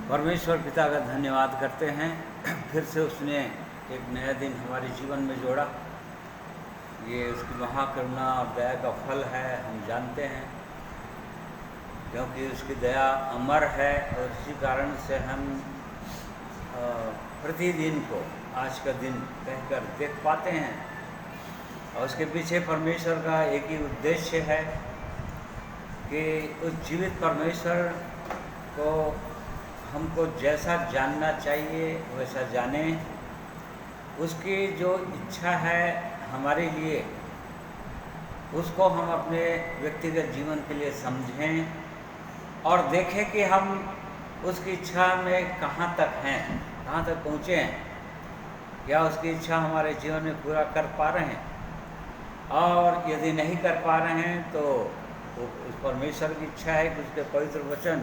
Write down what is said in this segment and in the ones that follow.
परमेश्वर पिता का धन्यवाद करते हैं। फिर से उसने एक नया दिन हमारे जीवन में जोड़ा। ये उसकी महाकरुणा और दया का फल है, हम जानते हैं, क्योंकि उसकी दया अमर है। और इसी कारण से हम प्रतिदिन को आज का दिन कहकर देख पाते हैं। और उसके पीछे परमेश्वर का एक ही उद्देश्य है कि उस जीवित परमेश्वर को हमको जैसा जानना चाहिए वैसा जाने। उसकी जो इच्छा है हमारे लिए, उसको हम अपने व्यक्तिगत जीवन के लिए समझें और देखें कि हम उसकी इच्छा में कहाँ तक हैं, कहाँ तक पहुँचे हैं, क्या उसकी इच्छा हमारे जीवन में पूरा कर पा रहे हैं। और यदि नहीं कर पा रहे हैं तो उस परमेश्वर की इच्छा है कि उसके पवित्र वचन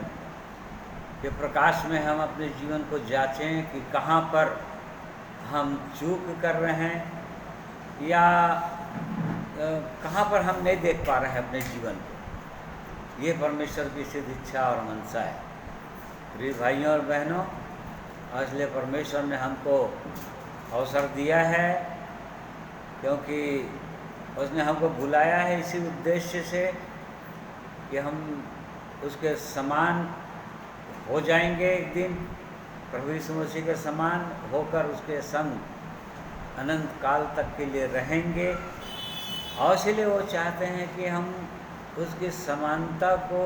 के प्रकाश में हम अपने जीवन को जांचें कि कहाँ पर हम चूक कर रहे हैं या कहाँ पर हम नहीं देख पा रहे हैं अपने जीवन को। ये परमेश्वर की सिद्ध इच्छा और मनसा है। प्रिय भाइयों और बहनों, इसलिए परमेश्वर ने हमको अवसर दिया है, क्योंकि उसने हमको बुलाया है इसी उद्देश्य से कि हम उसके समान हो जाएंगे एक दिन, प्रभु यीशु मसीह के समान होकर उसके संग अनंत काल तक के लिए रहेंगे। और इसलिए वो चाहते हैं कि हम उसकी समानता को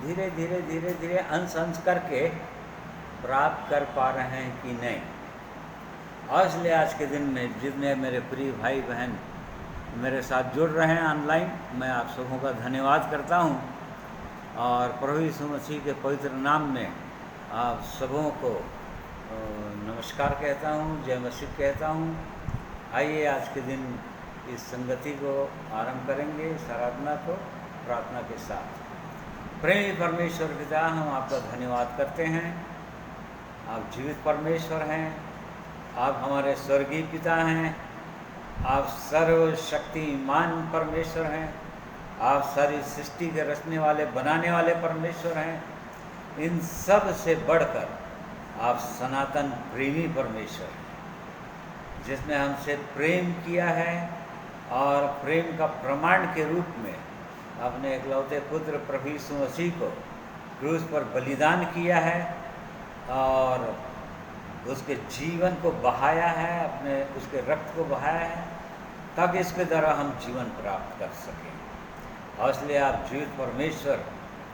धीरे धीरे अंश अंश करके प्राप्त कर पा रहे हैं कि नहीं। और इसलिए आज के दिन में जितने मेरे प्रिय भाई बहन मेरे साथ जुड़ रहे हैं ऑनलाइन, मैं आप सबों का धन्यवाद करता हूं और प्रभु यीशु मसीह के पवित्र नाम में आप सबों को नमस्कार कहता हूं, जय मसीह कहता हूं। आइए आज के दिन इस संगति को आरंभ करेंगे, इस आराधना को प्रार्थना के साथ। प्रेमी परमेश्वर पिता, हम आपका धन्यवाद करते हैं। आप जीवित परमेश्वर हैं, आप हमारे स्वर्गीय पिता हैं, आप सर्वशक्तिमान परमेश्वर हैं, आप सारी सृष्टि के रचने वाले बनाने वाले परमेश्वर हैं। इन सब से बढ़कर आप सनातन प्रेमी परमेश्वर हैं, जिसने हमसे प्रेम किया है और प्रेम का प्रमाण के रूप में अपने एकलौते पुत्र प्रभु यीशु मसीह को क्रूस पर बलिदान किया है और उसके जीवन को बहाया है, अपने उसके रक्त को बहाया है, ताकि इसके द्वारा हम जीवन प्राप्त कर सकें। और इसलिए आप जीवित परमेश्वर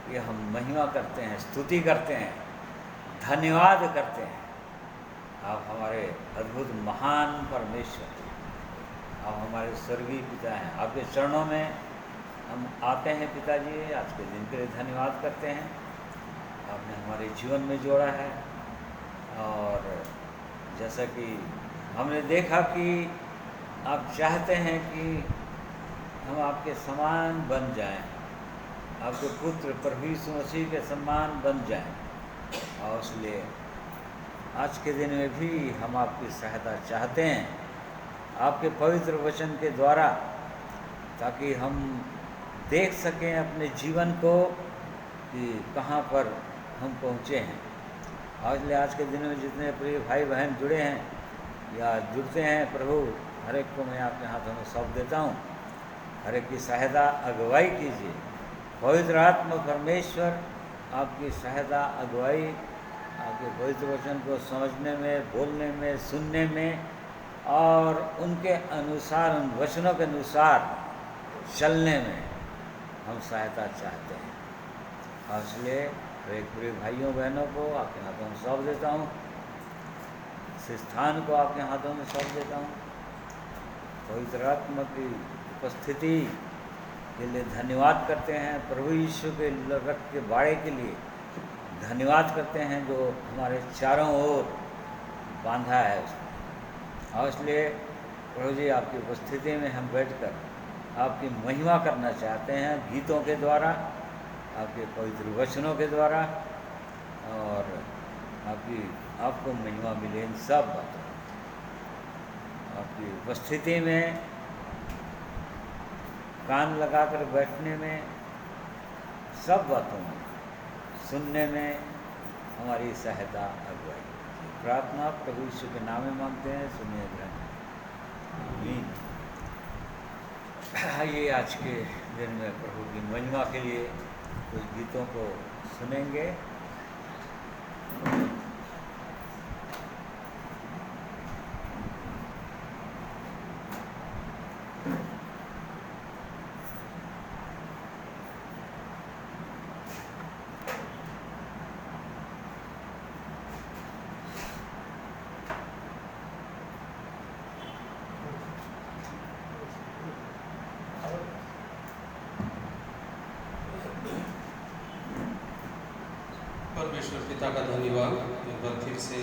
की हम महिमा करते हैं, स्तुति करते हैं, धन्यवाद करते हैं। आप हमारे अद्भुत महान परमेश्वर, आप हमारे स्वर्गीय पिता हैं। आपके चरणों में हम आते हैं पिताजी, आज के दिन के लिए धन्यवाद करते हैं। आपने हमारे जीवन में जोड़ा है और जैसा कि हमने देखा कि आप चाहते हैं कि हम आपके समान बन जाएं, आपके पुत्र प्रभु यीशु मसीह के समान बन जाएं। और इसलिए आज के दिन में भी हम आपकी सहायता चाहते हैं, आपके पवित्र वचन के द्वारा, ताकि हम देख सकें अपने जीवन को कि कहाँ पर हम पहुँचे हैं। और इसलिए आज के दिन में जितने प्रिय भाई बहन जुड़े हैं या जुड़ते हैं, प्रभु हर एक को मैं आपके हाथों में सौंप देता हूँ। हर एक की सहायता अगुवाई कीजिए। पवित्र आत्मा परमेश्वर आपकी सहायता अगुवाई, आपके पवित्र वचन को समझने में, बोलने में, सुनने में और उनके अनुसार, उन वचनों के अनुसार चलने में हम सहायता चाहते हैं। और इसलिए एक प्रिय भाइयों बहनों को आपके हाथों में सौंप देता हूँ, इस स्थान को आपके हाथों में सौंप देता हूँ। पवित्र आत्मा की उपस्थिति के लिए धन्यवाद करते हैं। प्रभु यीशु के रक्त के बाड़े के लिए धन्यवाद करते हैं, जो हमारे चारों ओर बांधा है उसमें। और इसलिए प्रभु जी, आपकी उपस्थिति में हम बैठकर आपकी महिमा करना चाहते हैं, गीतों के द्वारा, आपके पवित्र वचनों के द्वारा, और आपको महिमा मिले इन सब बातों। आपकी उपस्थिति में कान लगाकर बैठने में, सब बातों में, सुनने में, हमारी सहायता अगुवाई। प्रार्थना प्रभु यीशु के नाम में मांगते हैं, सुनिए ग्रहण। आमीन। आइए आज के दिन में प्रभु की महिमा के लिए कुछ गीतों को सुनेंगे। परमेश्वर पिता का धन्यवाद, एक बार फिर से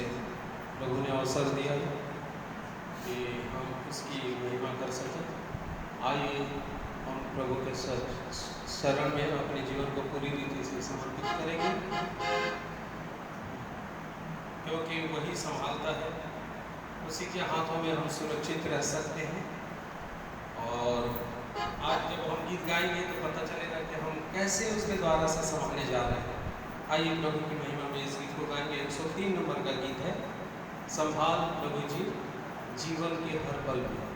प्रभु ने अवसर दिया कि हम इसकी महिमा कर सकें। आइए हम प्रभु के शरण में अपने जीवन को पूरी रीति से समर्पित करेंगे, क्योंकि वही संभालता है, उसी के हाथों में हम सुरक्षित रह सकते हैं। और आज जब हम गीत गाएंगे तो पता चलेगा कि हम कैसे उसके द्वारा से संभाले जा रहे हैं। आइए प्रभु की महिमा में इस गीत को गाएंगे। 103 नंबर का गीत है, संभाल प्रभु जी जीवन के हर पल में।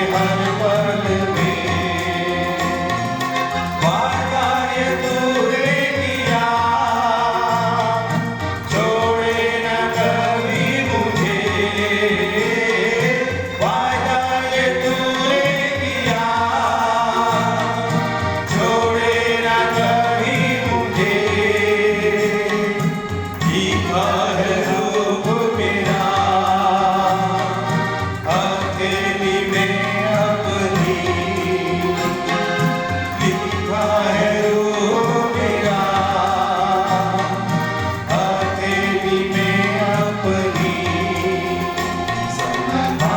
हर पल लिखा है रूह मेरा हथेली में अपनी संभाल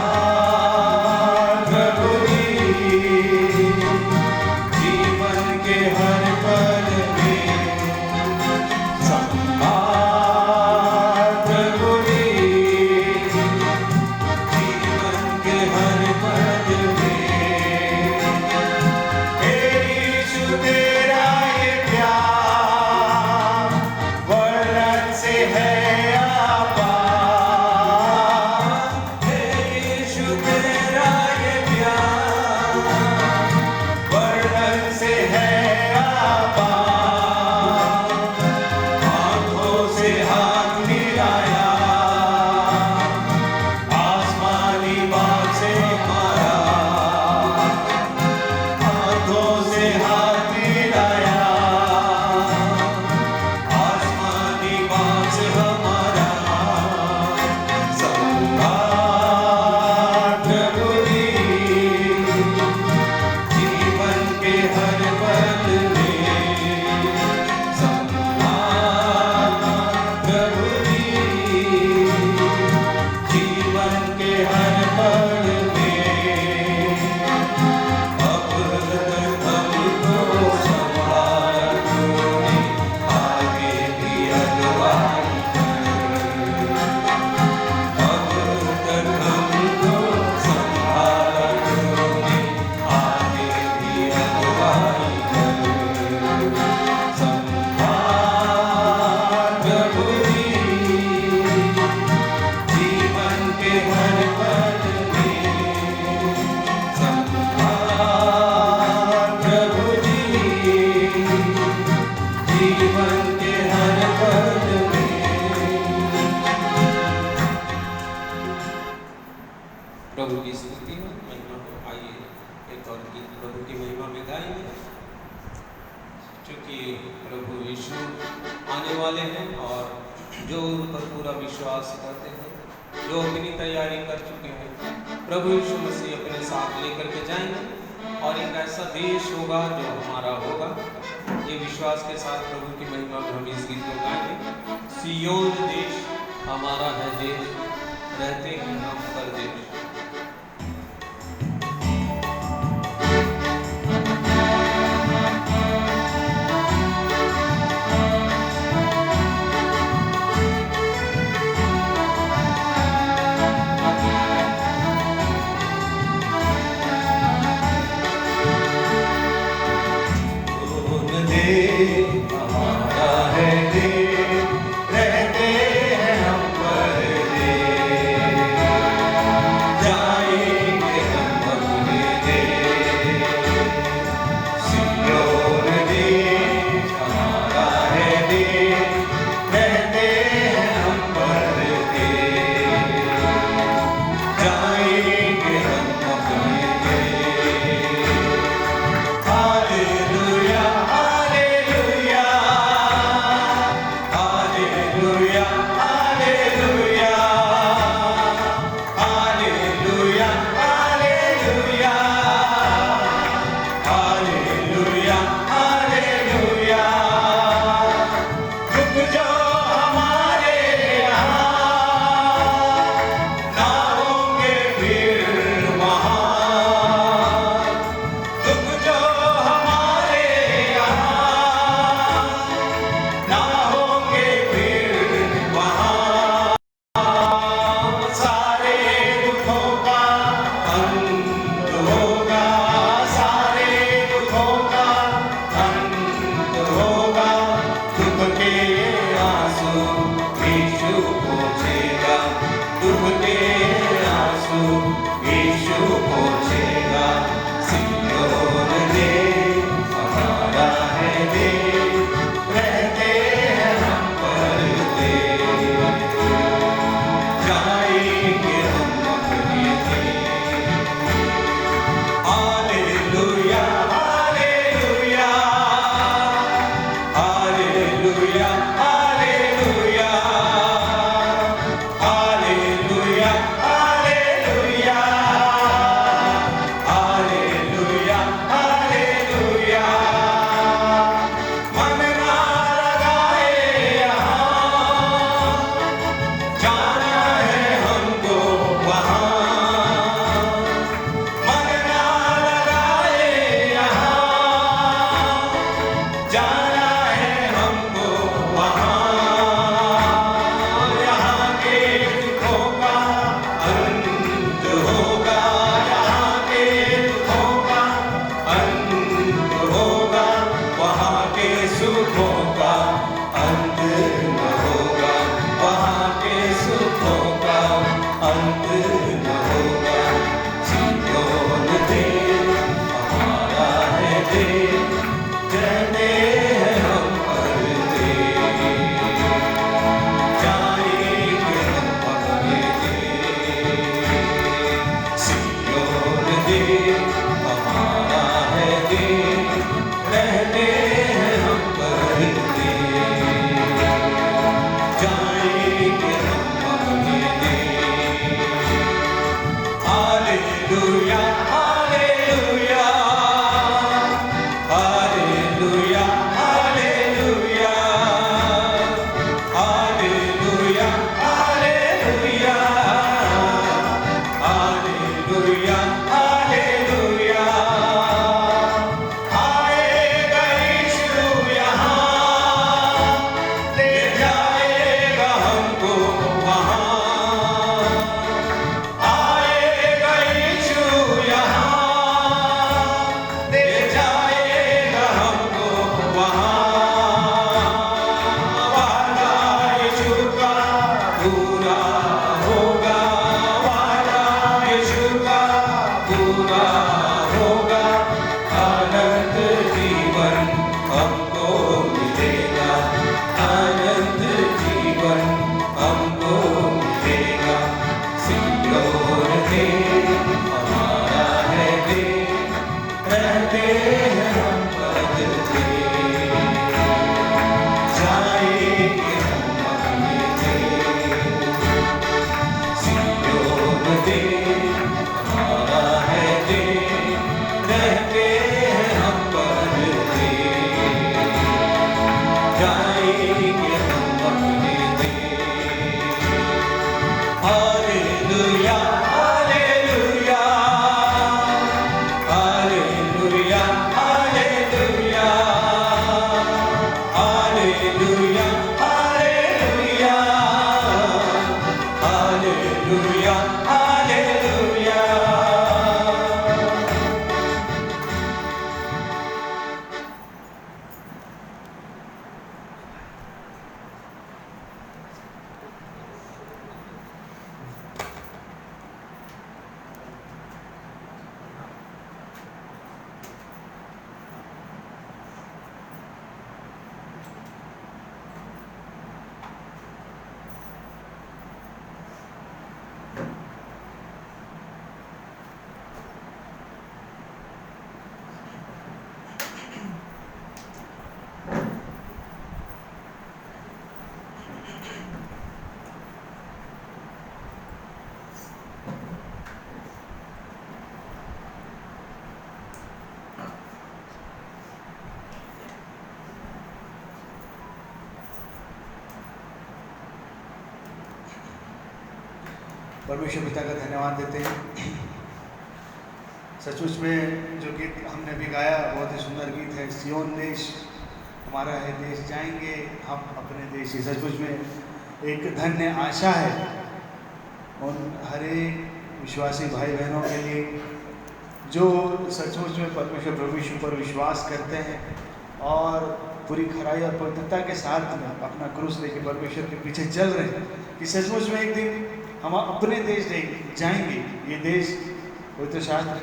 प्रभु जी जीवन के हर पल में संभाल प्रभु जी जीवन के हर पल में हे यीशु तेरा ये प्यार वर्णन से है अपार हे यीशु तेरा ये प्यार वर्णन से है अपार हाथों से हाथ मिलाया आसमानी बात से मारा हाथों से हाथ मिलाया आसमानी बात से हमारा संभाल प्रभु जी जीवन के हर पल में संभाल प्रभु जी जीवन के हर पल में अब तक हमको संभाल तूने आगे भी अगुवाई अब तक हमको संभाल तूने आगे भी अगुवाई संभाल प्रभु जी जीवन के हर पल में संभाल प्रभु जी जीवन के हर पल में प्रभु की स्तुति हो, महिमा हो। आइए एक और गीत प्रभु की महिमा में गाएंगे, क्योंकि प्रभु यीशु आने वाले हैं और जो उन पर पूरा विश्वास करते हैं, जो अपनी तैयारी कर चुके हैं, प्रभु यीशु मसीह अपने साथ लेकर के जाएंगे और एक ऐसा देश होगा जो हमारा होगा। ये विश्वास के साथ प्रभु की महिमा में हम इस गीत को गाएंगे। सियोन देश हमारा है देश, रहते हैं हम परदेश। कौन दे हमारा है दे रहते हैं हम परदेश देश, हमारा है देश, रहते हैं हम परदेश, जाएंगे हम अपने देश। Hallelujah hallelujah hallelujah hallelujah hallelujah hallelujah hallelujah hallelujah. आएगा यीशु यहाँ, ले जाएगा हमको वहाँ। आएगा यीशु यहाँ, ले जाएगा हमको वहाँ। वादा यीशु का पूरा होगा, वादा यीशु का पूरा होगा। आनंद जीवन हमको मिलेगा, आनंद जीवन हमको मिलेगा। सियोन देश, हमारा है देश, रहते हैं हम परदेश, जाएंगे हम अपने देश। सियोन देश, हमारा है देश, रहते हैं हम परदेश, जाएंगे हम अपने देश। Hallelujah hallelujah hallelujah hallelujah hallelujah hallelujah hallelujah hallelujah. परमेश्वर पिता का धन्यवाद देते हैं। सचमुच में जो गीत हमने भी गाया बहुत ही सुंदर गीत है। सियोन देश, हमारा है देश, जाएंगे हम अपने देश। ये सचमुच में एक धन्य आशा है उन हर एक विश्वासी भाई बहनों के लिए जो सचमुच में परमेश्वर प्रभु यीशु पर विश्वास करते हैं और पूरी खराई और पवित्रता के साथ में अपना क्रूस लेके परमेश्वर के पीछे चल रहे हैं कि सचमुच में एक दिन हम अपने देश जाएंगे। ये देश पवित्र शास्त्र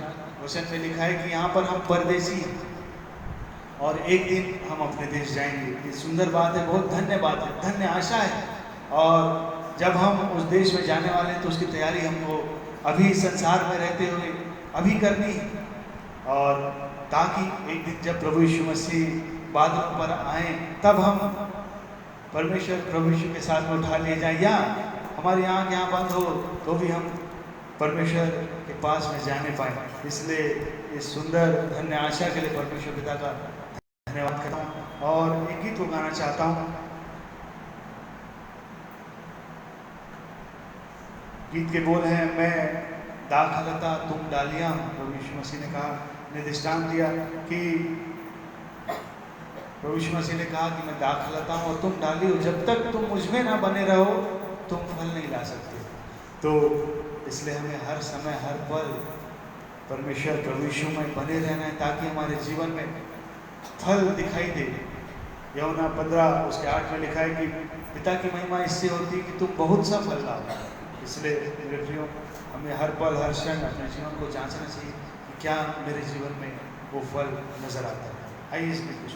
वचन में लिखा है कि यहाँ पर हम परदेसी हैं और एक दिन हम अपने देश जाएंगे। ये सुंदर बात है, बहुत धन्य बात है, धन्य आशा है। और जब हम उस देश में जाने वाले हैं तो उसकी तैयारी हमको अभी संसार में रहते हुए अभी करनी है, और ताकि एक दिन जब प्रभु यीशु मसीह बादलों पर आए तब हम परमेश्वर प्रभु यीशु के साथ में उठा लिए जाएं, या हमारी आँख यहाँ बंद हो तो भी हम परमेश्वर के पास में जाने पाए। इसलिए इस सुंदर धन्य आशा के लिए परमेश्वर पिता का धन्यवाद करता हूँ और एक गीत को गाना चाहता हूँ। गीत के बोल हैं, मैं दाखलता तुम डालियाँ। प्रभु यीशु मसीह ने कहा, ने दृष्टांत दिया कि प्रभु यीशु मसीह ने कहा कि मैं दाखलता हूँ और तुम डाली हो, जब तक तुम मुझ में ना बने रहो तुम फल नहीं ला सकते। तो इसलिए हमें हर समय हर पल परमेश्वर प्रभु यीशु में बने रहना है ताकि हमारे जीवन में फल दिखाई दे। यूहन्ना 15 उसके 8 में लिखा है कि पिता की महिमा इससे होती है कि तुम बहुत सा फल लाओ। इसलिए मेरे प्रियो, हमें हर पल हर क्षण अपने जीवन को जांचना चाहिए कि क्या मेरे जीवन में वो फल नजर आता है। आइए इसमें कुछ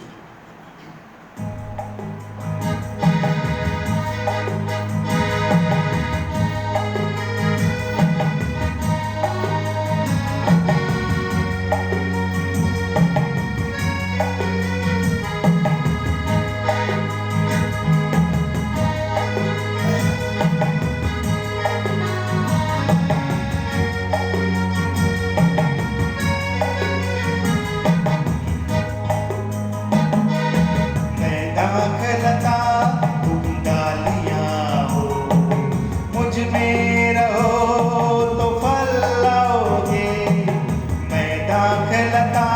दाखलता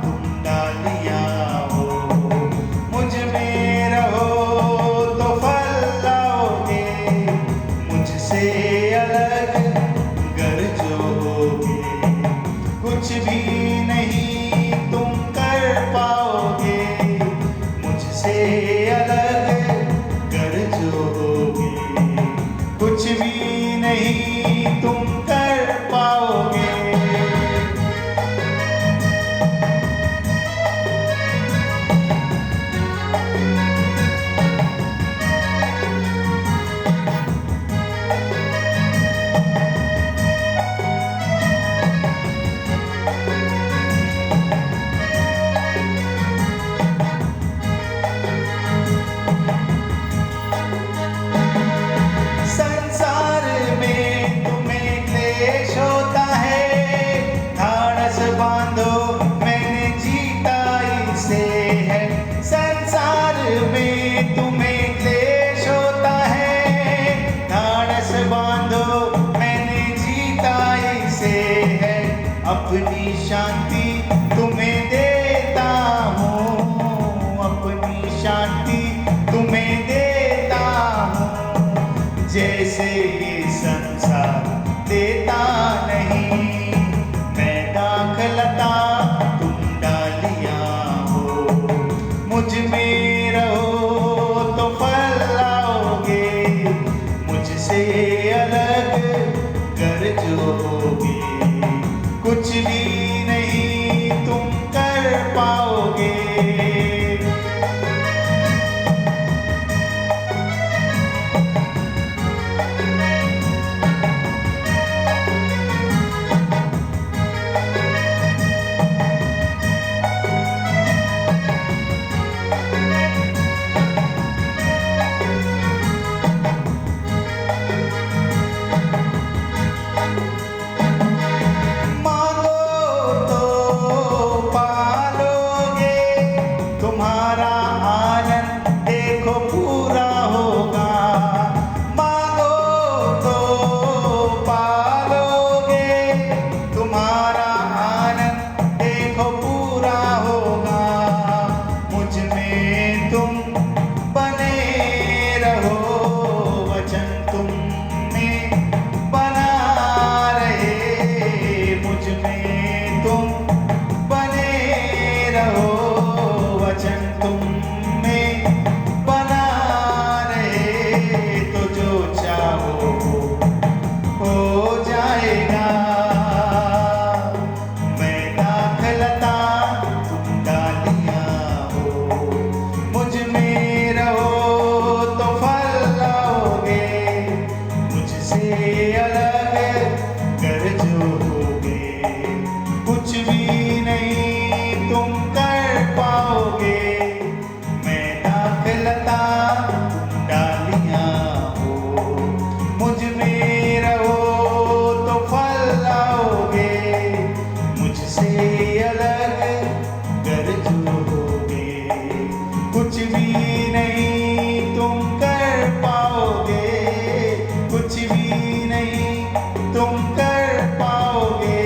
तुम डालियां हो, मुझ में रहो तो फल लाओगे, मुझसे अलग गर जोगे, कुछ भी नहीं तुम कर पाओगे, मुझसे अलग गर जोगे, कुछ भी नहीं तुम कर पाओगे। संसार में तुम्हें क्लेश होता है, धाड़स बांधो मैंने जीता इसे है। संसार में तुम्हें क्लेश होता है, धाड़स बांधो मैंने जीता इसे है। अपनी शांति तुम्हें देता हूँ, अपनी शांति तुम्हें देता हूँ, जैसे ये संसार देता नहीं। मैं दाखलता तुम डालियां हो, मुझ में रहो तो फल लाओगे, मुझसे अलग गर जोगे, कुछ भी नहीं तुम कर पाओगे। मांगो तो पालोगे, तुम्हारा आनंद देखो पूरा होगा। मांगो तो पालोगे, तुम्हारा आनंद देखो पूरा होगा। मुझ में तुम बने रहो, वचन तुम में बना रहे, मुझ में तुम बने रहो, वचन तुम में बना रहे, तो जो चाहो हो जाएगा। मैं दाखलता तुम डालियां हो, मुझ में रहो तो फल लाओगे, मुझसे अलग गर जोगे, कुछ भी नहीं तुम कर पाओगे। मैं दाखलता तुम डालियां हो, मुझ में रहो तो फल लाओगे, मुझसे अलग गर जोगे, कुछ भी नहीं तुम कर पाओगे, कुछ भी नहीं तुम कर पाओगे,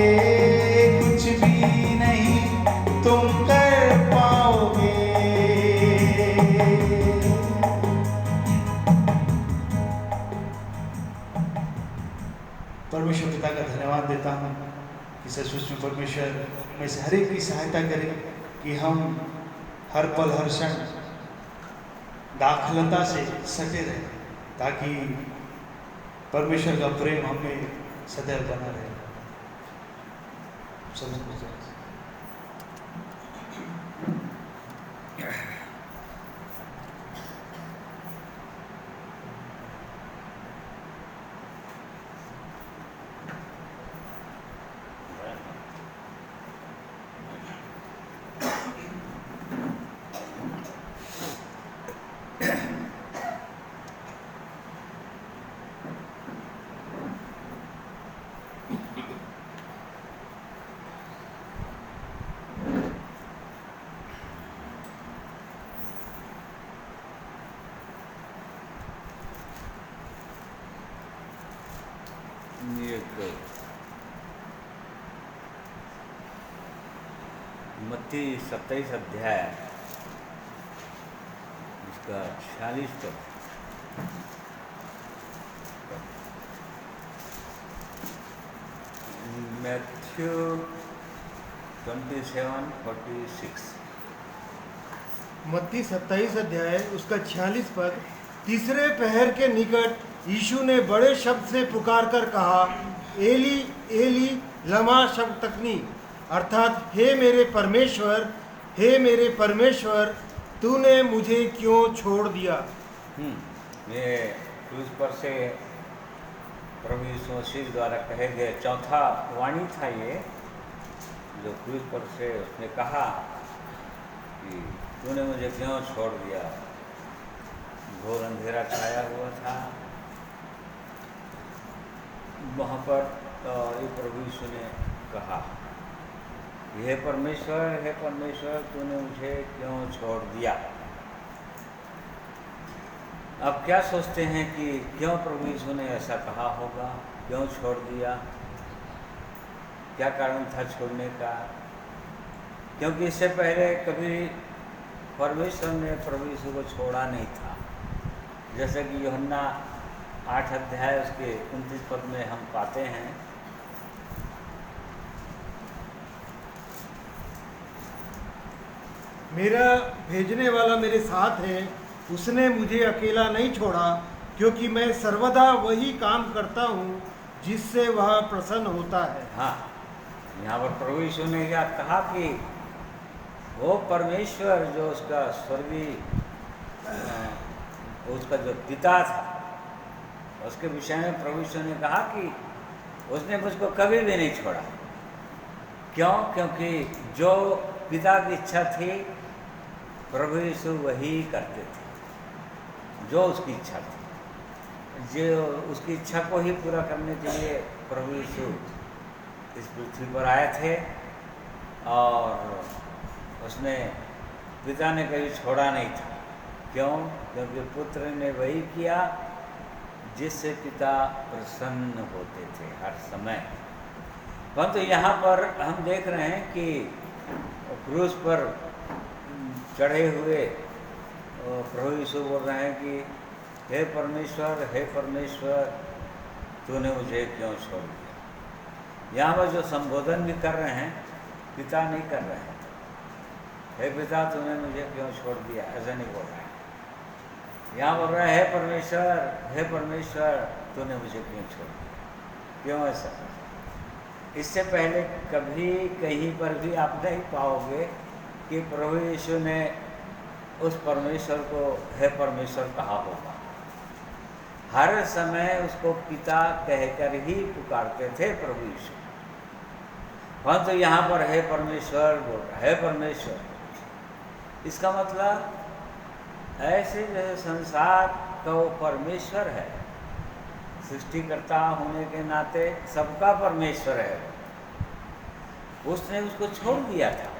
कुछ भी नहीं तुम कर पाओगे। परमेश्वर पिता का धन्यवाद देता हूँ कि सचमुच में परमेश्वर में से हर एक की सहायता करे कि हम हर पल हर क्षण दाखलता से सटे रहें, ताकि परमेश्वर का प्रेम हमें सदैव बना रहे। सब मत्ती 27 अध्याय इसका 46 पद। मैथ्यू 27:46। मत्ती 27 अध्याय उसका 46 पद। तीसरे पहर के निकट यीशु ने बड़े शब्द से पुकार कर कहा, एली एली लमा शबक्तनी, अर्थात हे मेरे परमेश्वर तूने मुझे क्यों छोड़ दिया। ये क्रूस पर से प्रभु यीशु मसीह द्वारा कहे गए चौथा वाणी था ये, जो क्रूस पर से उसने कहा कि तूने मुझे क्यों छोड़ दिया। घोर अंधेरा छाया हुआ था वहाँ पर, ये प्रभु यीशु ने कहा, हे परमेश्वर तूने मुझे क्यों छोड़ दिया। अब क्या सोचते हैं कि क्यों प्रभु यीशु ने ऐसा कहा होगा, क्यों छोड़ दिया, क्या कारण था छोड़ने का। क्योंकि इससे पहले कभी परमेश्वर ने प्रभु यीशु को छोड़ा नहीं था। जैसे कि यूहन्ना 8 अध्याय उसके 29 पद में हम पाते हैं, मेरा भेजने वाला मेरे साथ है, उसने मुझे अकेला नहीं छोड़ा, क्योंकि मैं सर्वदा वही काम करता हूँ जिससे वह प्रसन्न होता है। हाँ, यहाँ पर प्रभु यीशु ने क्या कहा कि वो परमेश्वर जो उसका स्वर्गीय उसका जो पिता था, उसके विषय में प्रभु यीशु ने कहा कि उसने मुझको कभी भी नहीं छोड़ा। क्यों? क्योंकि जो पिता की इच्छा थी प्रभु यीशु वही करते थे, जो उसकी इच्छा थी। जो उसकी इच्छा को ही पूरा करने के लिए प्रभु यीशु इस पृथ्वी पर आए थे, और उसने पिता ने कभी छोड़ा नहीं था। क्यों? क्योंकि पुत्र ने वही किया जिससे पिता प्रसन्न होते थे हर समय। परंतु यहाँ पर हम देख रहे हैं कि क्रूस पर चढ़े हुए प्रभु यीशु बोल रहे हैं कि हे परमेश्वर तूने मुझे क्यों छोड़ दिया। यहाँ पर जो संबोधन भी कर रहे हैं पिता नहीं कर रहे हैं, हे पिता तूने मुझे क्यों छोड़ दिया, ऐसा नहीं बोल रहे हैं। यहाँ बोल रहा है हे परमेश्वर तूने मुझे क्यों छोड़ दिया। क्यों ऐसा? इससे पहले कभी कहीं पर भी आप नहीं पाओगे कि प्रभु यीशु ने उस परमेश्वर को हे परमेश्वर कहा होगा। हर समय उसको पिता कहकर ही पुकारते थे प्रभु यीशु। परंतु तो यहाँ पर हे परमेश्वर बोल रहा है, हे परमेश्वर। इसका मतलब ऐसे जैसे संसार का वो परमेश्वर है, सृष्टिकर्ता होने के नाते सबका परमेश्वर है, उसने उसको छोड़ दिया था।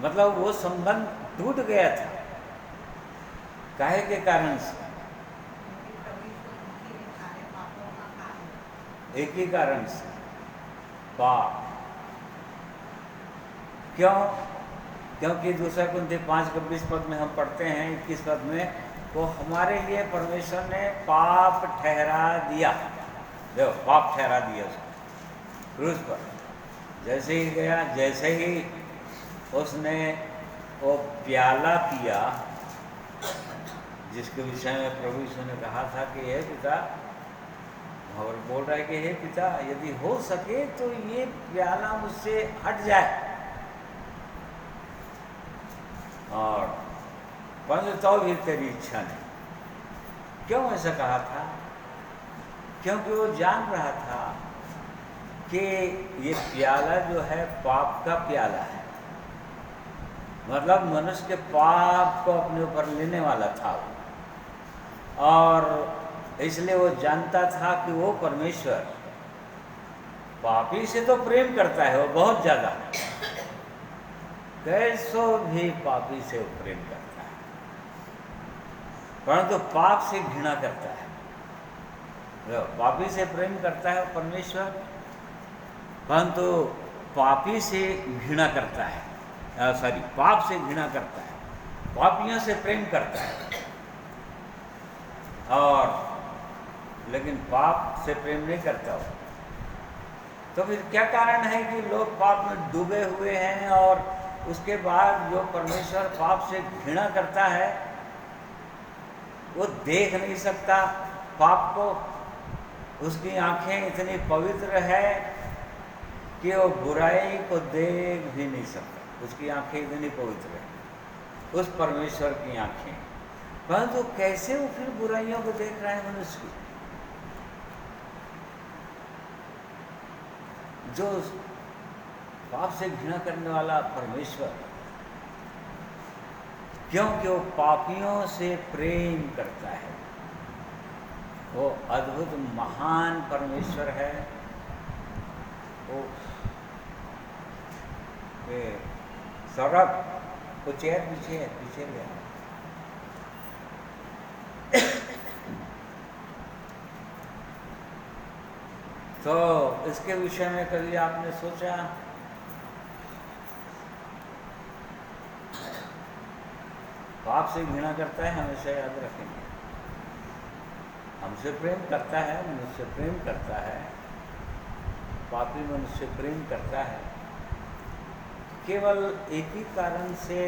मतलब वो संबंध टूट गया था। काहे के कारण से? एक ही कारण से, पाप। क्यों? क्योंकि 2 कुरिन्थी 5:20 पद में हम पढ़ते हैं, 21 पद में, तो हमारे लिए परमेश्वर ने पाप ठहरा दिया। देखो, पाप ठहरा दिया उसको क्रूस पर। जैसे ही गया, जैसे ही उसने वो प्याला पिया जिसके विषय में प्रभु यीशु ने कहा था कि हे पिता, और बोल रहा है कि हे पिता यदि हो सके तो ये प्याला मुझसे हट जाए, और परंतु तो भी तेरी इच्छा नहीं। क्यों ऐसा कहा था? क्योंकि वो जान रहा था कि ये प्याला जो है पाप का प्याला है, मतलब मनुष्य के पाप को अपने ऊपर लेने वाला था, और इसलिए वो जानता था कि वो परमेश्वर पापी से तो प्रेम करता है, वो बहुत ज़्यादा, कैसो भी पापी से वो प्रेम करता है, परंतु पाप से घृणा करता है। पापी से प्रेम करता है परमेश्वर, परंतु पापी से घृणा करता है, पाप से घृणा करता है, पापियों से प्रेम करता है, और लेकिन पाप से प्रेम नहीं करता हो। तो फिर क्या कारण है कि लोग पाप में डूबे हुए हैं, और उसके बाद जो परमेश्वर पाप से घृणा करता है वो देख नहीं सकता पाप को। उसकी आंखें इतनी पवित्र है कि वो बुराई को देख भी नहीं सकता। उसकी आंखें इतनी पवित्र है, उस परमेश्वर की आंखें, परंतु कैसे वो फिर बुराइयों को देख रहा है मनुष्य की? जो पाप से घृणा करने वाला परमेश्वर, क्योंकि वो पापियों से प्रेम करता है। वो अद्भुत महान परमेश्वर है। वो सौरभ को चेयर पीछे ले आओ। तो इसके विषय में कभी आपने सोचा? पाप से घृणा करता है, हमेशा याद रखेंगे। हमसे प्रेम करता है, मनुष्य प्रेम करता है, पापी मनुष्य प्रेम करता है। केवल एक ही कारण से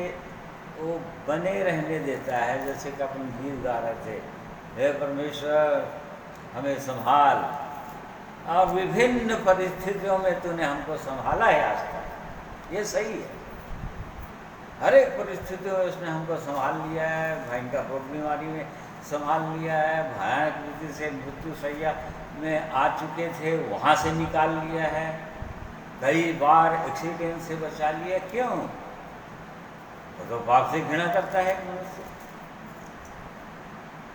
वो बने रहने देता है, जैसे कि अपन गीत गा रहे थे, हे परमेश्वर हमें संभाल, और विभिन्न परिस्थितियों में तूने हमको संभाला है आज तक। ये सही है, हर एक परिस्थितियों में उसने हमको संभाल लिया है। भयंकर रोग बीमारी में संभाल लिया है, भयानक रीति से मृत्यु शैया में आ चुके थे, वहाँ से निकाल लिया है, कई बार एक्सीडेंट से बचा लिया। क्यों? तो पाप से घृणा करता है मनुष्य,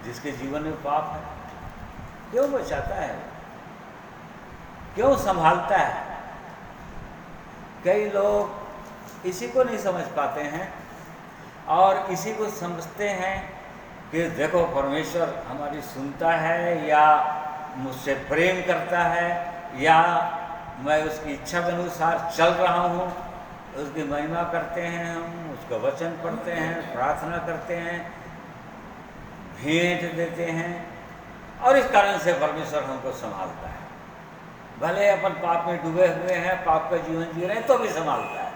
जिसके जीवन में पाप है। क्यों बचाता है? क्यों संभालता है? कई लोग इसी को नहीं समझ पाते हैं, और इसी को समझते हैं कि देखो परमेश्वर हमारी सुनता है, या मुझसे प्रेम करता है, या मैं उसकी इच्छा के अनुसार चल रहा हूँ। उसकी महिमा करते हैं, हम उसका वचन पढ़ते हैं, प्रार्थना करते हैं, भेंट देते हैं, और इस कारण से परमेश्वर हमको संभालता है। भले अपन पाप में डूबे हुए हैं, पाप का जीवन जी रहे हैं, तो भी संभालता है।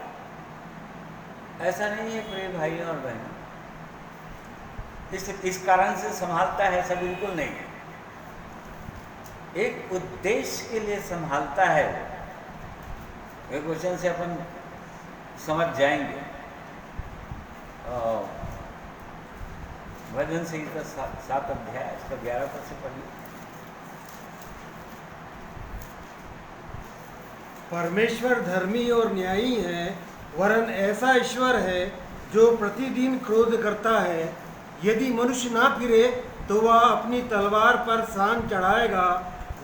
ऐसा नहीं है प्रिय भाइयों और बहनों, इस कारण से संभालता है, ऐसा बिल्कुल नहीं है। एक उद्देश्य के लिए संभालता है। एक वचन से अपन समझ जाएंगे। भजन संहिता 7 अध्याय, इसका 11 पद से पढ़िए। परमेश्वर धर्मी और न्यायी है, वरन ऐसा ईश्वर है जो प्रतिदिन क्रोध करता है। यदि मनुष्य ना फिरे तो वह अपनी तलवार पर सान चढ़ाएगा।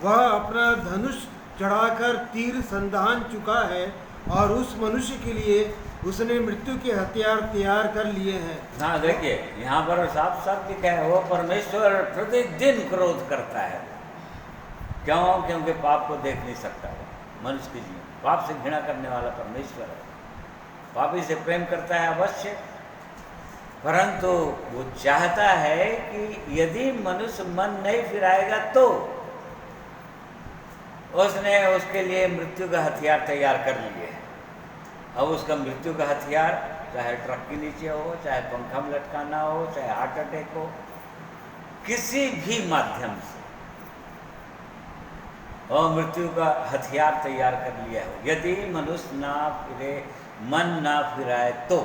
वह अपना धनुष चढ़ाकर तीर संधान चुका है, और उस मनुष्य के लिए उसने मृत्यु के हथियार तैयार कर लिए हैं। हाँ, देखिए यहाँ पर साफ साफ लिखा है, वो परमेश्वर प्रतिदिन क्रोध करता है। क्यों? क्योंकि पाप को देख नहीं सकता है मनुष्य के जीवन। पाप से घृणा करने वाला परमेश्वर है। पापी से प्रेम करता है अवश्य, परंतु वो चाहता है कि यदि मनुष्य मन नहीं फिराएगा तो उसने उसके लिए मृत्यु का हथियार तैयार कर लिए है। अब उसका मृत्यु का हथियार चाहे ट्रक के नीचे हो, चाहे पंखा में लटकाना हो, चाहे हार्ट अटैक हो, किसी भी माध्यम से और मृत्यु का हथियार तैयार कर लिया हो। यदि मनुष्य ना फिरे, मन ना फिराए तो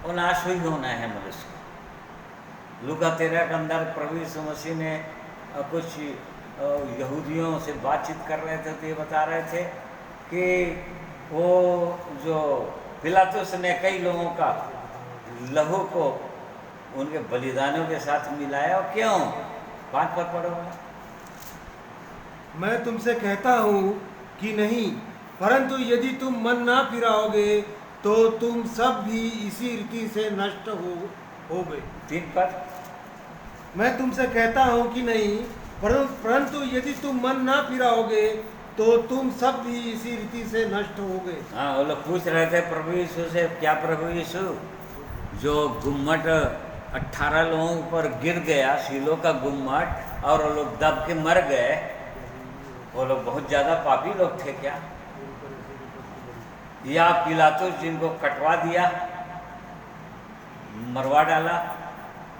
वो नाश ही होना है मनुष्य को। लूका 13 के अंदर प्रभु यीशु मसीह ने कुछ यहूदियों से बातचीत कर रहे थे, तो ये बता रहे थे कि वो जो पिलातुस ने कई लोगों का लहू को उनके बलिदानों के साथ मिलाया। और क्यों? 5 पद पढ़ो। मैं तुमसे कहता हूँ कि नहीं, परंतु यदि तुम मन ना फिराओगे तो तुम सब भी इसी रीति से नष्ट होगे। 3 पद। मैं तुमसे कहता हूँ कि नहीं, परंतु यदि तुम मन ना फिराओगे तो तुम सब भी इसी रीति से नष्ट हो गए। हाँ, वो लोग पूछ रहे थे प्रभु यीशु से, क्या प्रभु यीशु, जो गुम्मट 18 लोगों पर गिर गया, शीलो का गुम्मट, और वो लोग दब के मर गए, वो लोग बहुत ज़्यादा पापी लोग थे क्या? या पिलातुस जिनको कटवा दिया, मरवा डाला,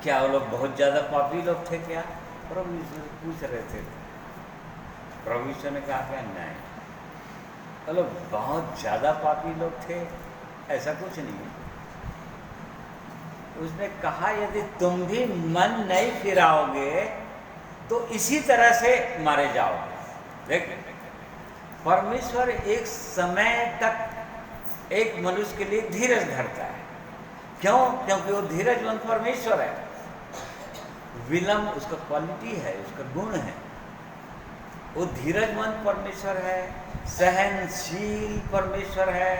क्या वो लोग बहुत ज़्यादा पापी लोग थे क्या? प्रभु यीशु से पूछ रहे थे। प्रभु यीशु ने कहा क्या? नहीं, वो लोग बहुत ज़्यादा पापी लोग थे, ऐसा कुछ नहीं है। उसने कहा यदि तुम भी मन नहीं फिराओगे तो इसी तरह से मारे जाओगे। देख, परमेश्वर एक समय तक एक मनुष्य के लिए धीरज धरता है। क्यों? क्योंकि वो धीरजवंत परमेश्वर है। विलंब उसका क्वालिटी है, उसका गुण है। वो धीरजवंत परमेश्वर है, सहनशील परमेश्वर है।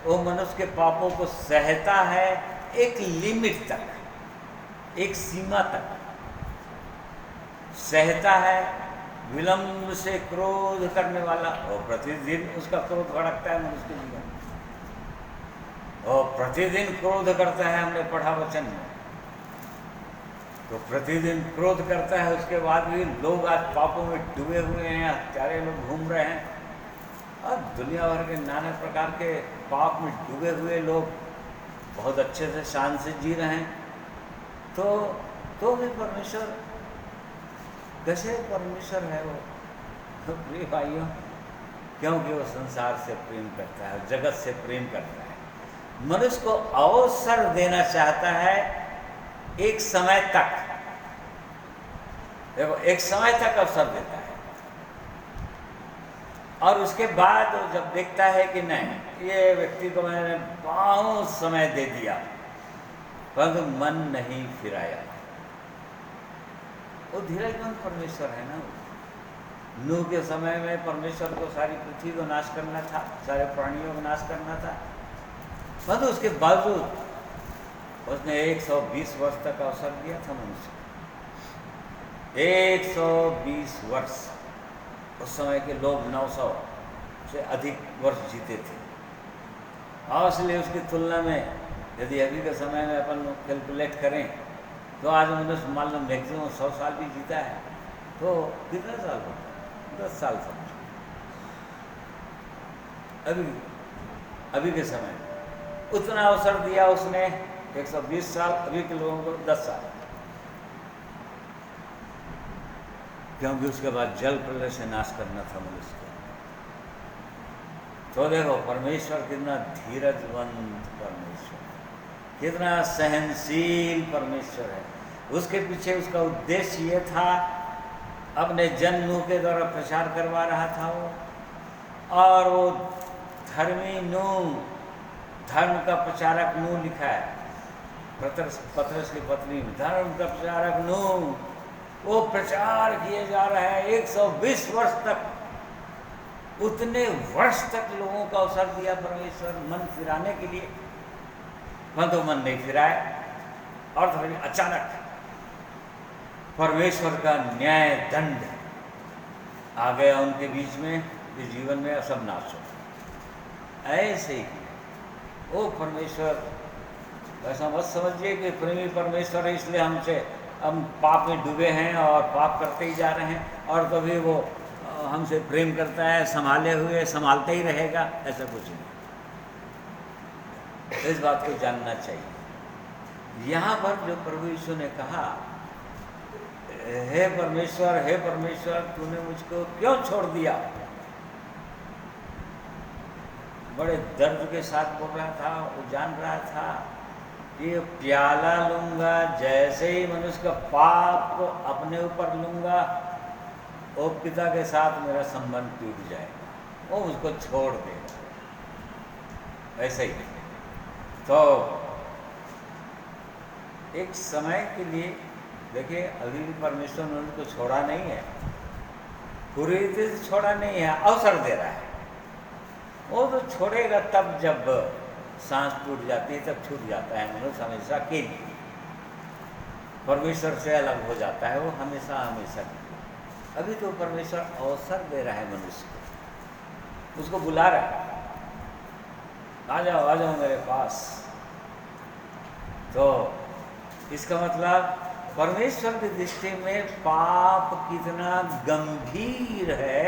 वो मनुष्य के पापों को सहता है, एक लिमिट तक, एक सीमा तक सहता है। विलंब से क्रोध करने वाला, और प्रतिदिन उसका क्रोध भड़कता है मनुष्य के जीवन, और प्रतिदिन क्रोध करता है। हमने पढ़ा वचन में, तो प्रतिदिन क्रोध करता है। उसके बाद भी लोग आज पापों में डूबे हुए हैं, हत्यारे लोग घूम रहे हैं, और दुनिया भर के नाना प्रकार के पाप में डूबे हुए लोग बहुत अच्छे से शान से जी रहे हैं। तो भी परमेश्वर कैसे परमेश्वर है वो? तो प्रिय भाइयों, क्योंकि वो संसार से प्रेम करता है, जगत से प्रेम करता है, मनुष्य को अवसर देना चाहता है एक समय तक। देखो, एक समय तक अवसर देता है, और उसके बाद वो जब देखता है कि नहीं, ये व्यक्ति को मैंने बहुत समय दे दिया परंतु मन नहीं फिराया, वो धीरजवंत परमेश्वर है ना। नूह के समय में परमेश्वर को सारी पृथ्वी को नाश करना था, सारे प्राणियों को नाश करना था, परंतु उसके बावजूद उसने 120 वर्ष तक अवसर दिया था मनुष्य। 120 वर्ष। उस समय के लोग 900 से अधिक वर्ष जीते थे, और इसलिए उसकी तुलना में यदि अभी के समय में अपन कैलकुलेट करें तो आज मनुष्य मान लो मैक्सिमम 100 साल भी जीता है, तो कितने साल होता है? 10 साल समझो। अभी के समय उतना अवसर दिया उसने, 120 साल, अभी के लोगों को 10 साल, क्योंकि उसके बाद जल प्रलय से नाश करना था मनुष्य को। तो देखो, परमेश्वर कितना धीरजवंत परमेश्वर, कितना सहनशील परमेश्वर है। उसके पीछे उसका उद्देश्य ये था, अपने जन नूह के द्वारा प्रचार करवा रहा था वो, और वो धर्मी नूह, धर्म का प्रचारक नूह लिखा है पतरस की पत्नी में, धर्म का प्रचारक नूह, वो प्रचार किए जा रहा है 120 वर्ष तक। उतने वर्ष तक लोगों का अवसर दिया परमेश्वर मन फिराने के लिए, परंतु मन नहीं फिराए, और अचानक परमेश्वर का न्याय दंड आ गया उनके बीच में, इस जीवन में सब नाश हो। ऐसे ही वो परमेश्वर, ऐसा मत समझिए कि प्रेमी परमेश्वर है इसलिए हम पाप में डूबे हैं और पाप करते ही जा रहे हैं, और कभी वो हमसे प्रेम करता है, संभालते ही रहेगा, ऐसा कुछ नहीं। इस बात को जानना चाहिए। यहाँ पर जो प्रभु यीशु ने कहा, हे परमेश्वर, तूने मुझको क्यों छोड़ दिया, बड़े दर्द के साथ बोल रहा था। वो जान रहा था कि प्याला लूंगा, जैसे ही मनुष्य का पाप को अपने ऊपर लूंगा, वो पिता के साथ मेरा संबंध टूट जाएगा, वो मुझको छोड़ देगा। ऐसे ही तो एक समय के लिए देखिए, अभी भी परमेश्वर ने उनको छोड़ा नहीं है, पूरी रीति से छोड़ा नहीं है, अवसर दे रहा है। वो तो छोड़ेगा तब जब सांस टूट जाती है, तब छूट जाता है मनुष्य हमेशा के लिए, परमेश्वर से अलग हो जाता है वो हमेशा के लिए। अभी तो परमेश्वर अवसर दे रहा है मनुष्य को, उसको बुला रहा है, आ जाओ मेरे पास। तो इसका मतलब परमेश्वर की दृष्टि में पाप कितना गंभीर है,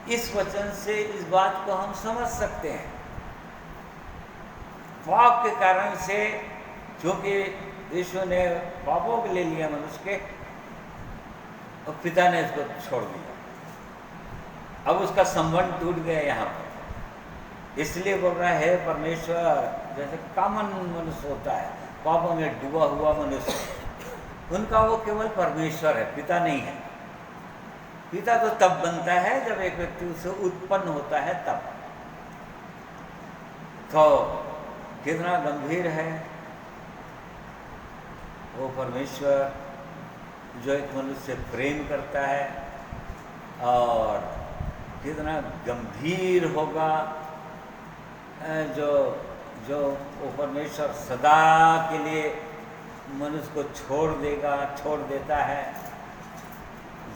इस वचन से इस बात को हम समझ सकते हैं। पाप के कारण से, क्योंकि यीशु ने पापों को ले लिया मनुष्य के, और पिता ने उसको छोड़ दिया, अब उसका संबंध टूट गया यहाँ पर। इसलिए बोल रहा है परमेश्वर, जैसे कॉमन मनुष्य होता है, पापों में डूबा हुआ मनुष्य, उनका वो केवल परमेश्वर है, पिता नहीं है। पिता तो तब बनता है जब एक व्यक्ति उससे उत्पन्न होता है, तब। तो कितना गंभीर है वो परमेश्वर जो एक मनुष्य से प्रेम करता है, और कितना गंभीर होगा जो वो परमेश्वर सदा के लिए मनुष्य को छोड़ देता है।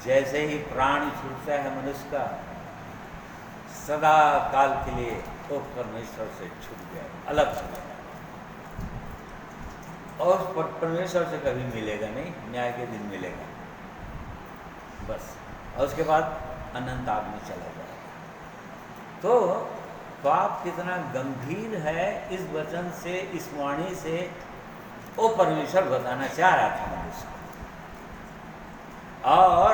जैसे ही प्राण छूटता है मनुष्य का, सदा काल के लिए वो परमेश्वर से छूट गया, अलग हो गया, और परमेश्वर से कभी मिलेगा नहीं, न्याय के दिन मिलेगा बस, और उसके बाद अनंत आग में चला जाएगा। तो पाप कितना गंभीर है, इस वचन से, इस वाणी से वो परमेश्वर बताना चाह रहा था मनुष्य को। और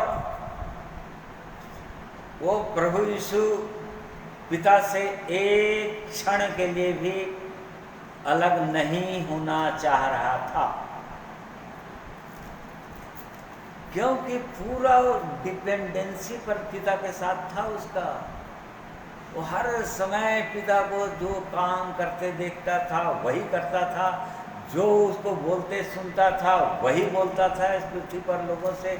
वो प्रभु यीशु पिता से एक क्षण के लिए भी अलग नहीं होना चाह रहा था, क्योंकि पूरा डिपेंडेंसी पर पिता के साथ था उसका। वो हर समय पिता को जो काम करते देखता था वही करता था, जो उसको बोलते सुनता था वही बोलता था इस पृथ्वी पर लोगों से।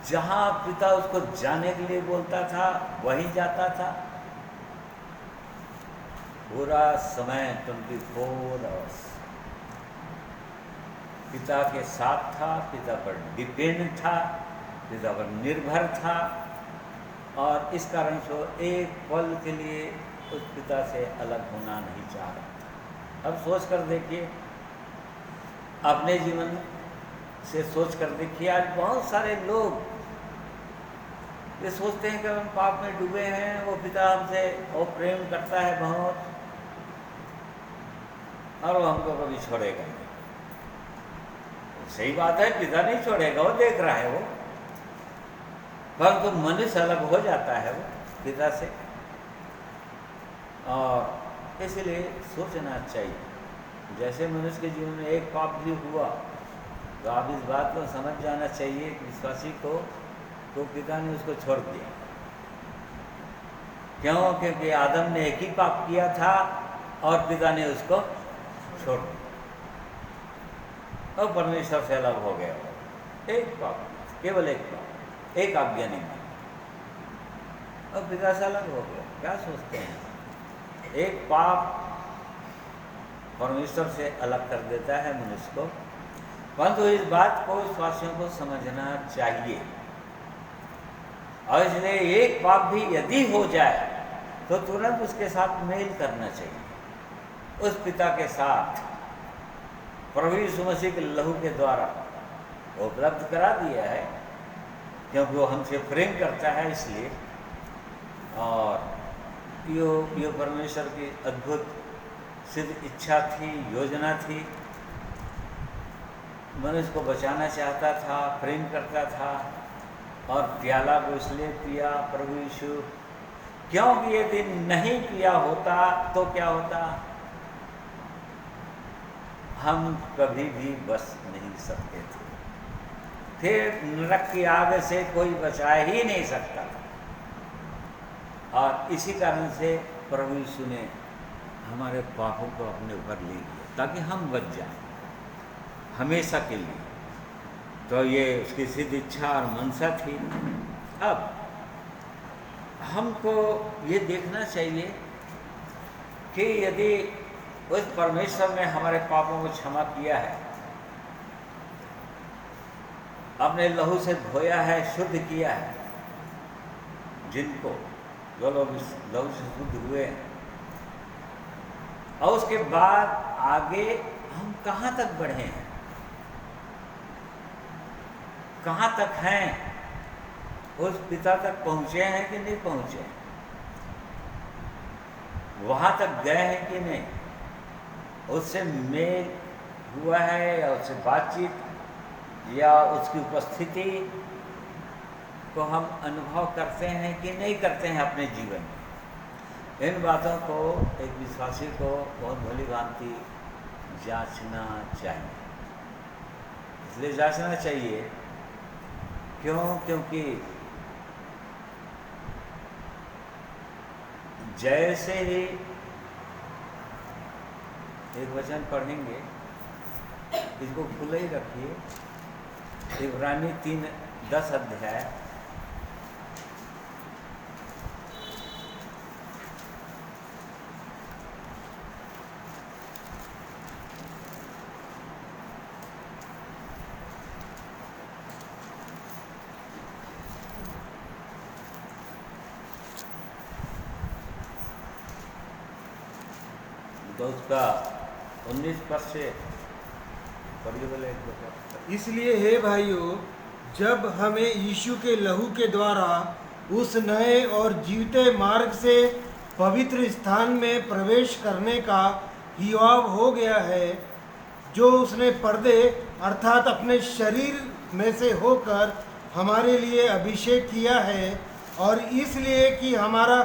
जहाँ पिता उसको जाने के लिए बोलता था वही जाता था। पूरा समय 24 आवर्स पिता के साथ था, पिता पर डिपेंड था, पिता पर निर्भर था, और इस कारण से एक पल के लिए उस पिता से अलग होना नहीं चाह रहा था। अब सोच कर देखिए, अपने जीवन से सोच कर देखिए, आज बहुत सारे लोग ये सोचते हैं कि हम पाप में डूबे हैं, वो पिता हमसे वो प्रेम करता है बहुत, और वो हमको कभी छोड़ेगा नहीं। सही बात है, पिता नहीं छोड़ेगा, वो देख रहा है वो, परंतु मनुष्य अलग हो जाता है वो पिता से। और इसलिए सोचना चाहिए, जैसे मनुष्य के जीवन में एक पाप भी हुआ, तो आप इस बात को समझ जाना चाहिए कि विश्वासी को तो पिता ने उसको छोड़ दिया। क्यों? क्योंकि आदम ने एक ही पाप किया था और पिता ने उसको छोड़ दिया, और परमेश्वर से अलग हो गया। एक पाप, केवल एक पाप, एक आज्ञा नहीं मानी, और पिता से अलग हो गया। क्या सोचते हैं? एक पाप परमेश्वर से अलग कर देता है मनुष्य को, परंतु इस बात को विश्वासियों को समझना चाहिए। और इसलिए एक पाप भी यदि हो जाए तो तुरंत उसके साथ मेल करना चाहिए, उस पिता के साथ। प्रभु यीशु मसीह के लहू के द्वारा वो उपलब्ध करा दिया है, क्योंकि वो हमसे प्रेम करता है इसलिए। और यो परमेश्वर की अद्भुत सिद्ध इच्छा थी, योजना थी। मनुष्य को बचाना चाहता था, प्रेम करता था, और प्याला को इसलिए पिया प्रभु यीशु, क्योंकि यदि नहीं पिया होता तो क्या होता? हम कभी भी बच नहीं सकते थे, फिर नरक की आग से कोई बचा ही नहीं सकता था। और इसी कारण से प्रभु यीशु ने हमारे पापों को अपने ऊपर ले लिया, ताकि हम बच जाएं हमेशा के लिए। तो ये उसकी सिद्ध इच्छा और मनसा थी। अब हमको ये देखना चाहिए कि यदि उस परमेश्वर ने हमारे पापों को क्षमा किया है, अपने लहू से धोया है, शुद्ध किया है जिनको, जो लोग इस लहू से शुद्ध हुए, और उसके बाद आगे हम कहाँ तक बढ़े हैं, कहाँ तक हैं, उस पिता तक पहुँचे हैं कि नहीं पहुँचे, वहाँ तक गए हैं कि नहीं, उससे मेल हुआ है या उससे बातचीत या उसकी उपस्थिति को हम अनुभव करते हैं कि नहीं करते हैं अपने जीवन में। इन बातों को एक विश्वासी को बहुत भली भांति जांचना चाहिए। इसलिए जांचना चाहिए क्योंकि जैसे ही एक वचन पढ़ेंगे, इसको खुला ही रखिए, इब्रानी 3:10 अध्याय, तो उसका 19 पद से पढ़िए बोले एक बार। इसलिए हे भाइयों, जब हमें यीशु के लहू के द्वारा उस नए और जीवते मार्ग से पवित्र स्थान में प्रवेश करने का हियाव हो गया है, जो उसने पर्दे अर्थात अपने शरीर में से होकर हमारे लिए अभिषेक किया है, और इसलिए कि हमारा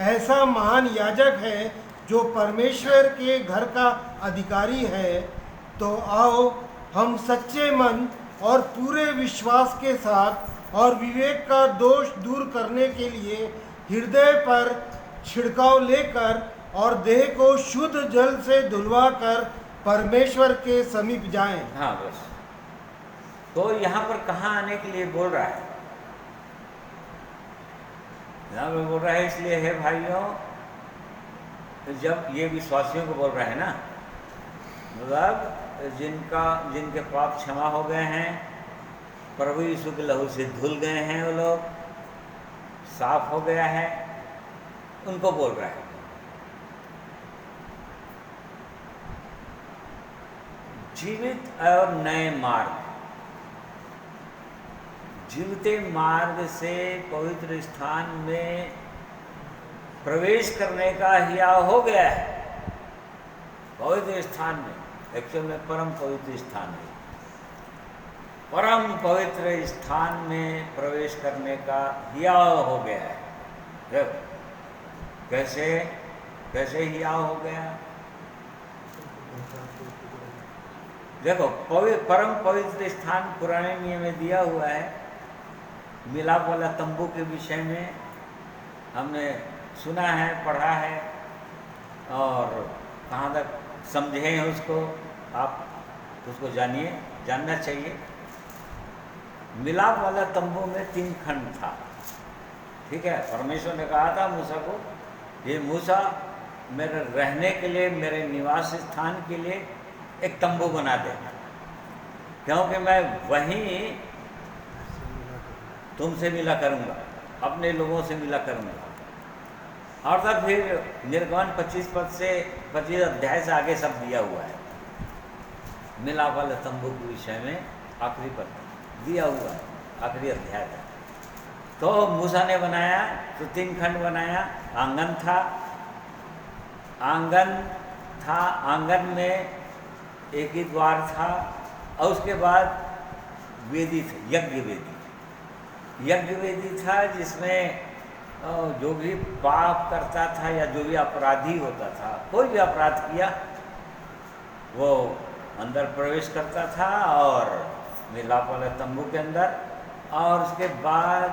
ऐसा महान याजक है जो परमेश्वर के घर का अधिकारी है, तो आओ हम सच्चे मन और पूरे विश्वास के साथ और विवेक का दोष दूर करने के लिए हृदय पर छिड़काव लेकर और देह को शुद्ध जल से धुलवा कर परमेश्वर के समीप जाएं। हाँ बस, तो यहाँ पर कहाँ आने के लिए बोल रहा है, यहाँ पर बोल रहा है इसलिए है भाइयों, जब ये विश्वासियों को बोल रहा है ना, मतलब जिनके पाप क्षमा हो गए हैं, प्रभु यीशु के लहू से धुल गए हैं, वो लोग साफ हो गया है, उनको बोल रहा है। जीवित और नए मार्ग, जीवते मार्ग से पवित्र स्थान में प्रवेश करने का हियाव हो गया है। पवित्र स्थान में, एक्चुअल में परम पवित्र स्थान में, परम पवित्र स्थान में प्रवेश करने का हियाव हो गया है। देखो कैसे कैसे हियाव हो गया, देखो परम पवित्र स्थान पुराने नियम में दिया हुआ है। मिलाप वाला तंबू के विषय में हमने सुना है, पढ़ा है, और कहाँ तक समझे हैं उसको, आप उसको जानिए, जानना चाहिए। मिलाप वाला तंबू में 3 खंड था, ठीक है। परमेश्वर ने कहा था मूसा को, ये मूसा मेरे रहने के लिए, मेरे निवास स्थान के लिए एक तंबू बना देना, क्योंकि मैं वहीं तुमसे मिला करूँगा, अपने लोगों से मिला करूँगा। और तब फिर निर्गमन 25 पद से 25 अध्याय से आगे सब दिया हुआ है। मिलाप वाले तंबू के विषय में आखिरी पद दिया हुआ है, आखिरी अध्याय था। तो मूसा ने बनाया, तो 3 खंड बनाया। आंगन था, आंगन में एक ही द्वार था, और उसके बाद वेदी थी, यज्ञ वेदी था, जिसमें जो भी पाप करता था या जो भी अपराधी होता था, कोई भी अपराध किया, वो अंदर प्रवेश करता था और मिलाप वाले तंबू के अंदर। और उसके बाद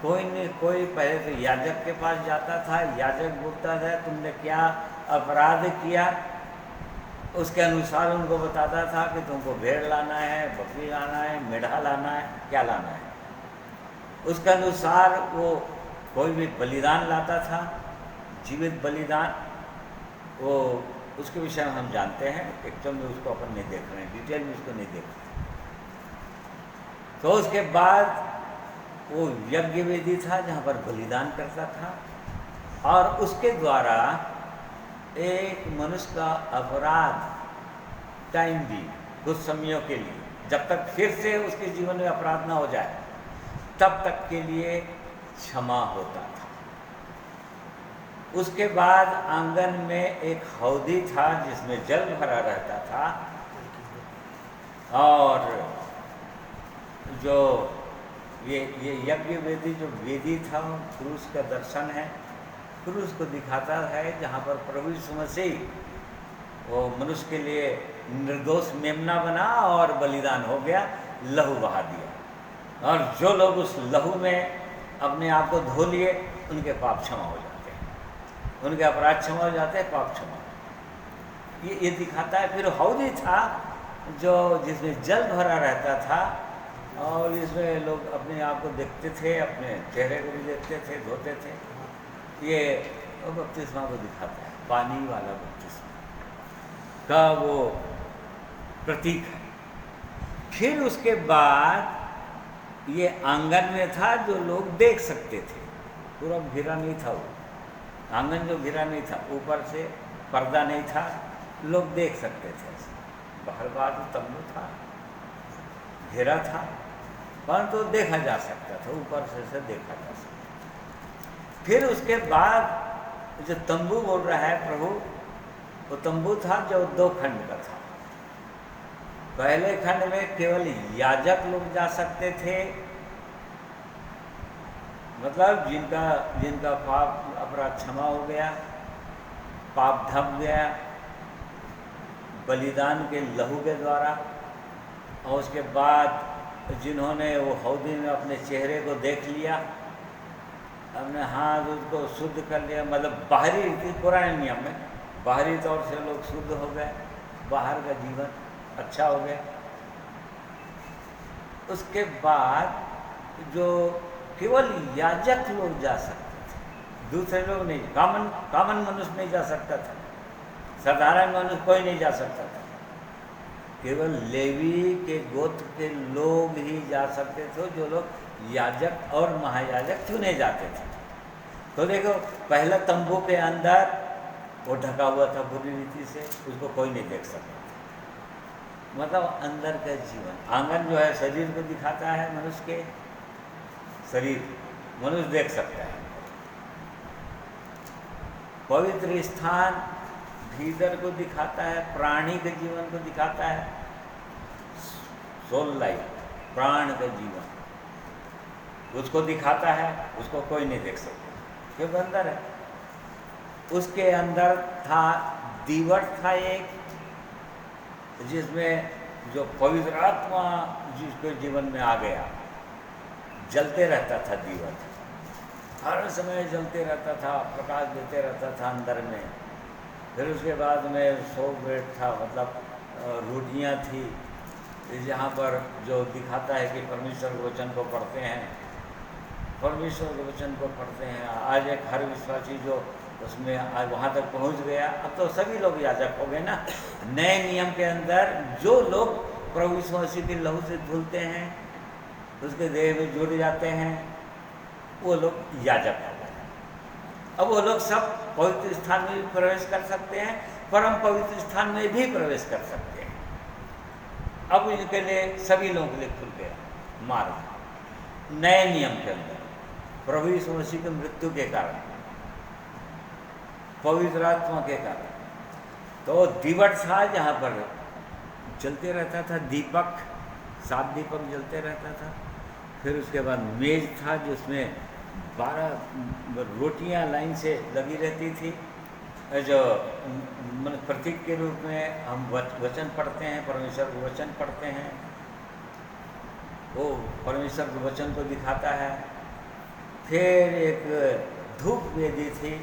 कोई न कोई पहले तो याजक के पास जाता था, याजक बोलता था तुमने क्या अपराध किया, उसके अनुसार उनको बताता था कि तुमको भेड़ लाना है, बकरी लाना है, मेढ़ा लाना है, क्या लाना है। उसके अनुसार वो कोई भी बलिदान लाता था, जीवित बलिदान, वो उसके विषय में हम जानते हैं, एक्चुअल में उसको अपन नहीं देख रहे हैं, डिटेल में उसको नहीं देख रहे। तो उसके बाद वो यज्ञ वेदी था, जहाँ पर बलिदान करता था, और उसके द्वारा एक मनुष्य का अपराध टाइम दी कुछ समयों के लिए, जब तक फिर से उसके जीवन में अपराध ना हो जाए तब तक के लिए क्षमा होता था। उसके बाद आंगन में एक हौदी था जिसमें जल भरा रहता था, और जो ये यज्ञ वेदी जो वेदी था क्रूस का दर्शन है, क्रूस को दिखाता है जहाँ पर प्रभु यीशु मसीह वो मनुष्य के लिए निर्दोष मेमना बना और बलिदान हो गया, लहू बहा दिया, और जो लोग उस लहू में अपने आप को धो लिए उनके पाप क्षमा हो जाते हैं, उनके अपराध क्षमा हो जाते हैं, पाप क्षमा। ये दिखाता है। फिर हौदी था जो जिसमें जल भरा रहता था, और इसमें लोग अपने आप को देखते थे, अपने चेहरे को भी देखते थे, धोते थे। ये बपतिस्मा को दिखाता है, पानी वाला बपतिस्मा का वो प्रतीक है। फिर उसके बाद ये आंगन में था जो लोग देख सकते थे, पूरा घिरा नहीं था वो आंगन, जो घिरा नहीं था, ऊपर से पर्दा नहीं था, लोग देख सकते थे। बाहर बाहर तो तंबू था, घेरा था, परंतु तो देखा जा सकता था, ऊपर से देखा जा सकता। फिर उसके बाद जो तंबू बोल रहा है प्रभु, वो तंबू था जो 2 खंड का था। पहले खंड में केवल याजक लोग जा सकते थे, मतलब जिनका पाप अपराध क्षमा हो गया, पाप ढक गया बलिदान के लहू के द्वारा, और उसके बाद जिन्होंने वो हौदी में अपने चेहरे को देख लिया, अपने हाथ उसको शुद्ध कर लिया, मतलब बाहरी रीति पुराने नियम में बाहरी तौर से लोग शुद्ध हो गए, बाहर का जीवन अच्छा हो गया। उसके बाद जो केवल याजक लोग जा सकते थे, दूसरे लोग नहीं, कॉमन मनुष्य नहीं जा सकता था, साधारण मनुष्य कोई नहीं जा सकता था, केवल लेवी के गोत्र के लोग ही जा सकते थे, जो लोग याजक और महायाजक चुने जाते थे। तो देखो, पहला तंबू के अंदर वो ढका हुआ था बुरी रीति से, उसको कोई नहीं देख सकता था, मतलब अंदर का जीवन। आंगन जो है शरीर को दिखाता है, मनुष्य के शरीर मनुष्य देख सकता है। पवित्र स्थान भीतर को दिखाता है, प्राणी के जीवन को दिखाता है, सोल लाइफ, प्राण का जीवन उसको दिखाता है, उसको कोई नहीं देख सकता क्योंकि अंदर है। उसके अंदर था दीवट था एक, जिसमें जो पवित्र आत्मा जिसके जीवन में आ गया, जलते रहता था दीवट, हर समय जलते रहता था, प्रकाश देते रहता था अंदर में। फिर उसके बाद में 100 ब्रेड था, मतलब रोटियां थी, जहाँ पर जो दिखाता है कि परमेश्वर के वचन को पढ़ते हैं, परमेश्वर के वचन को पढ़ते हैं। आज एक हर विश्वासी जो उसमें आज वहाँ तक पहुँच गया, अब तो सभी लोग याजक हो गए ना। नए नियम के अंदर जो लोग प्रभु यीशु मसीह के लहू से धुलते हैं, उसके देह में जुड़ जाते हैं, वो लोग याजक हो गए। अब वो लोग सब पवित्र स्थान में भी प्रवेश कर सकते हैं, परम पवित्र स्थान में भी प्रवेश कर सकते हैं। अब इनके लिए सभी लोगों के लिए खुल गया मार्ग नए नियम के अंदर, प्रभु यीशु मसीह की मृत्यु के कारण, पवित्र आत्मा के कारण। तो दीवट था जहाँ पर जलते रहता था दीपक, 7 दीपक जलते रहता था। फिर उसके बाद मेज था जिसमें 12 रोटियां लाइन से लगी रहती थी, जो प्रतीक के रूप में हम वचन पढ़ते हैं, परमेश्वर के वचन पढ़ते हैं, वो परमेश्वर के वचन को दिखाता है। फिर एक धूप वेदी थी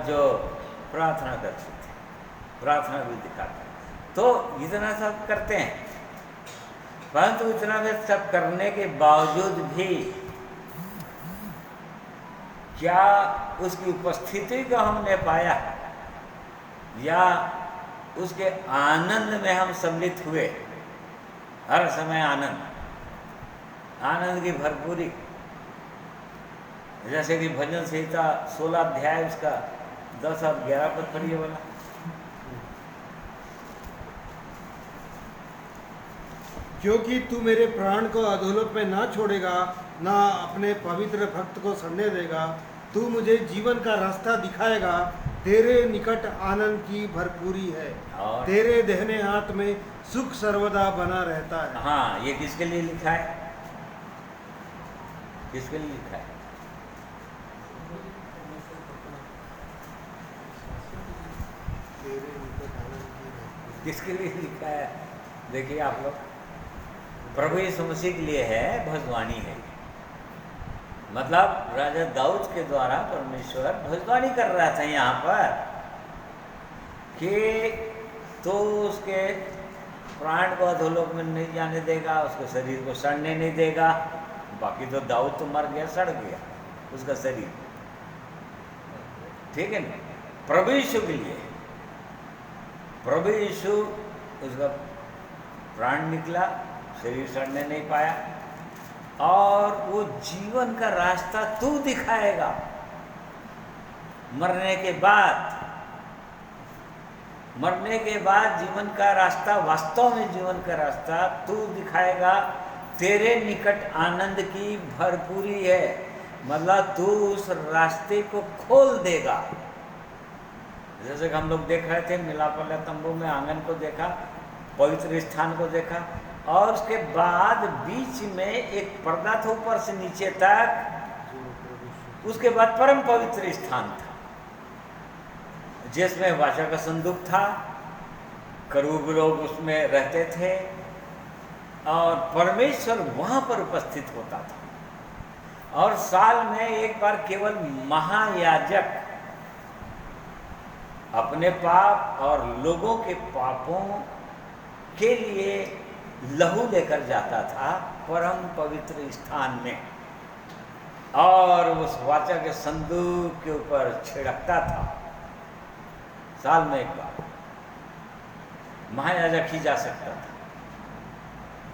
जो प्रार्थना करती थी, प्रार्थना भी दिखाता है। तो इतना सब करते हैं, परंतु इतना सब करने के बावजूद भी क्या उसकी उपस्थिति को हमने पाया, या उसके आनंद में हम सम्मिलित हुए? हर समय आनंद, आनंद की भरपूरी, जैसे कि भजन संहिता 16 अध्याय उसका 10 और 11 पद पढ़िए वाला। क्योंकि तू मेरे प्राण को अधोलोक में ना छोड़ेगा, ना अपने पवित्र भक्त को सड़ने देगा। तू मुझे जीवन का रास्ता दिखाएगा, तेरे निकट आनंद की भरपूरी है, और तेरे दाहिने हाथ में सुख सर्वदा बना रहता है। हाँ, ये किसके लिए लिखा है? किसके लिए लिखा है? किसके लिए लिखा है? देखिए आप लोग, प्रभु यीशु मसीह के लिए है, भविष्यवाणी है। मतलब राजा दाऊद के द्वारा परमेश्वर भविष्यवाणी कर रहा था यहाँ पर कि तो उसके प्राण को अधोलोक में नहीं जाने देगा, उसके शरीर को सड़ने नहीं देगा। बाकी तो दाऊद तो मर गया, सड़ गया उसका शरीर, ठीक है ना। प्रभु यीशु के लिए, प्रभु यीशु उसका प्राण निकला, शरीर सड़ने नहीं पाया, और वो जीवन का रास्ता तू दिखाएगा। मरने के बाद, मरने के बाद जीवन का रास्ता, वास्तव में जीवन का रास्ता तू दिखाएगा, तेरे निकट आनंद की भरपूरी है। मतलब तू उस रास्ते को खोल देगा। जैसे कि हम लोग देख रहे थे मिलाप वाले तंबू में, आंगन को देखा, पवित्र स्थान को देखा, और उसके बाद बीच में एक पर्दा था ऊपर से नीचे तक, उसके बाद परम पवित्र स्थान था जिसमें वाचा का संदूक था, करूब लोग उसमें रहते थे, और परमेश्वर वहां पर उपस्थित होता था। और साल में एक बार केवल महायाजक अपने पाप और लोगों के पापों के लिए लहू लेकर जाता था परम पवित्र स्थान में, और उस वाचा के संदूक के ऊपर छिड़कता था। साल में एक बार महायाजक ही जा सकता था,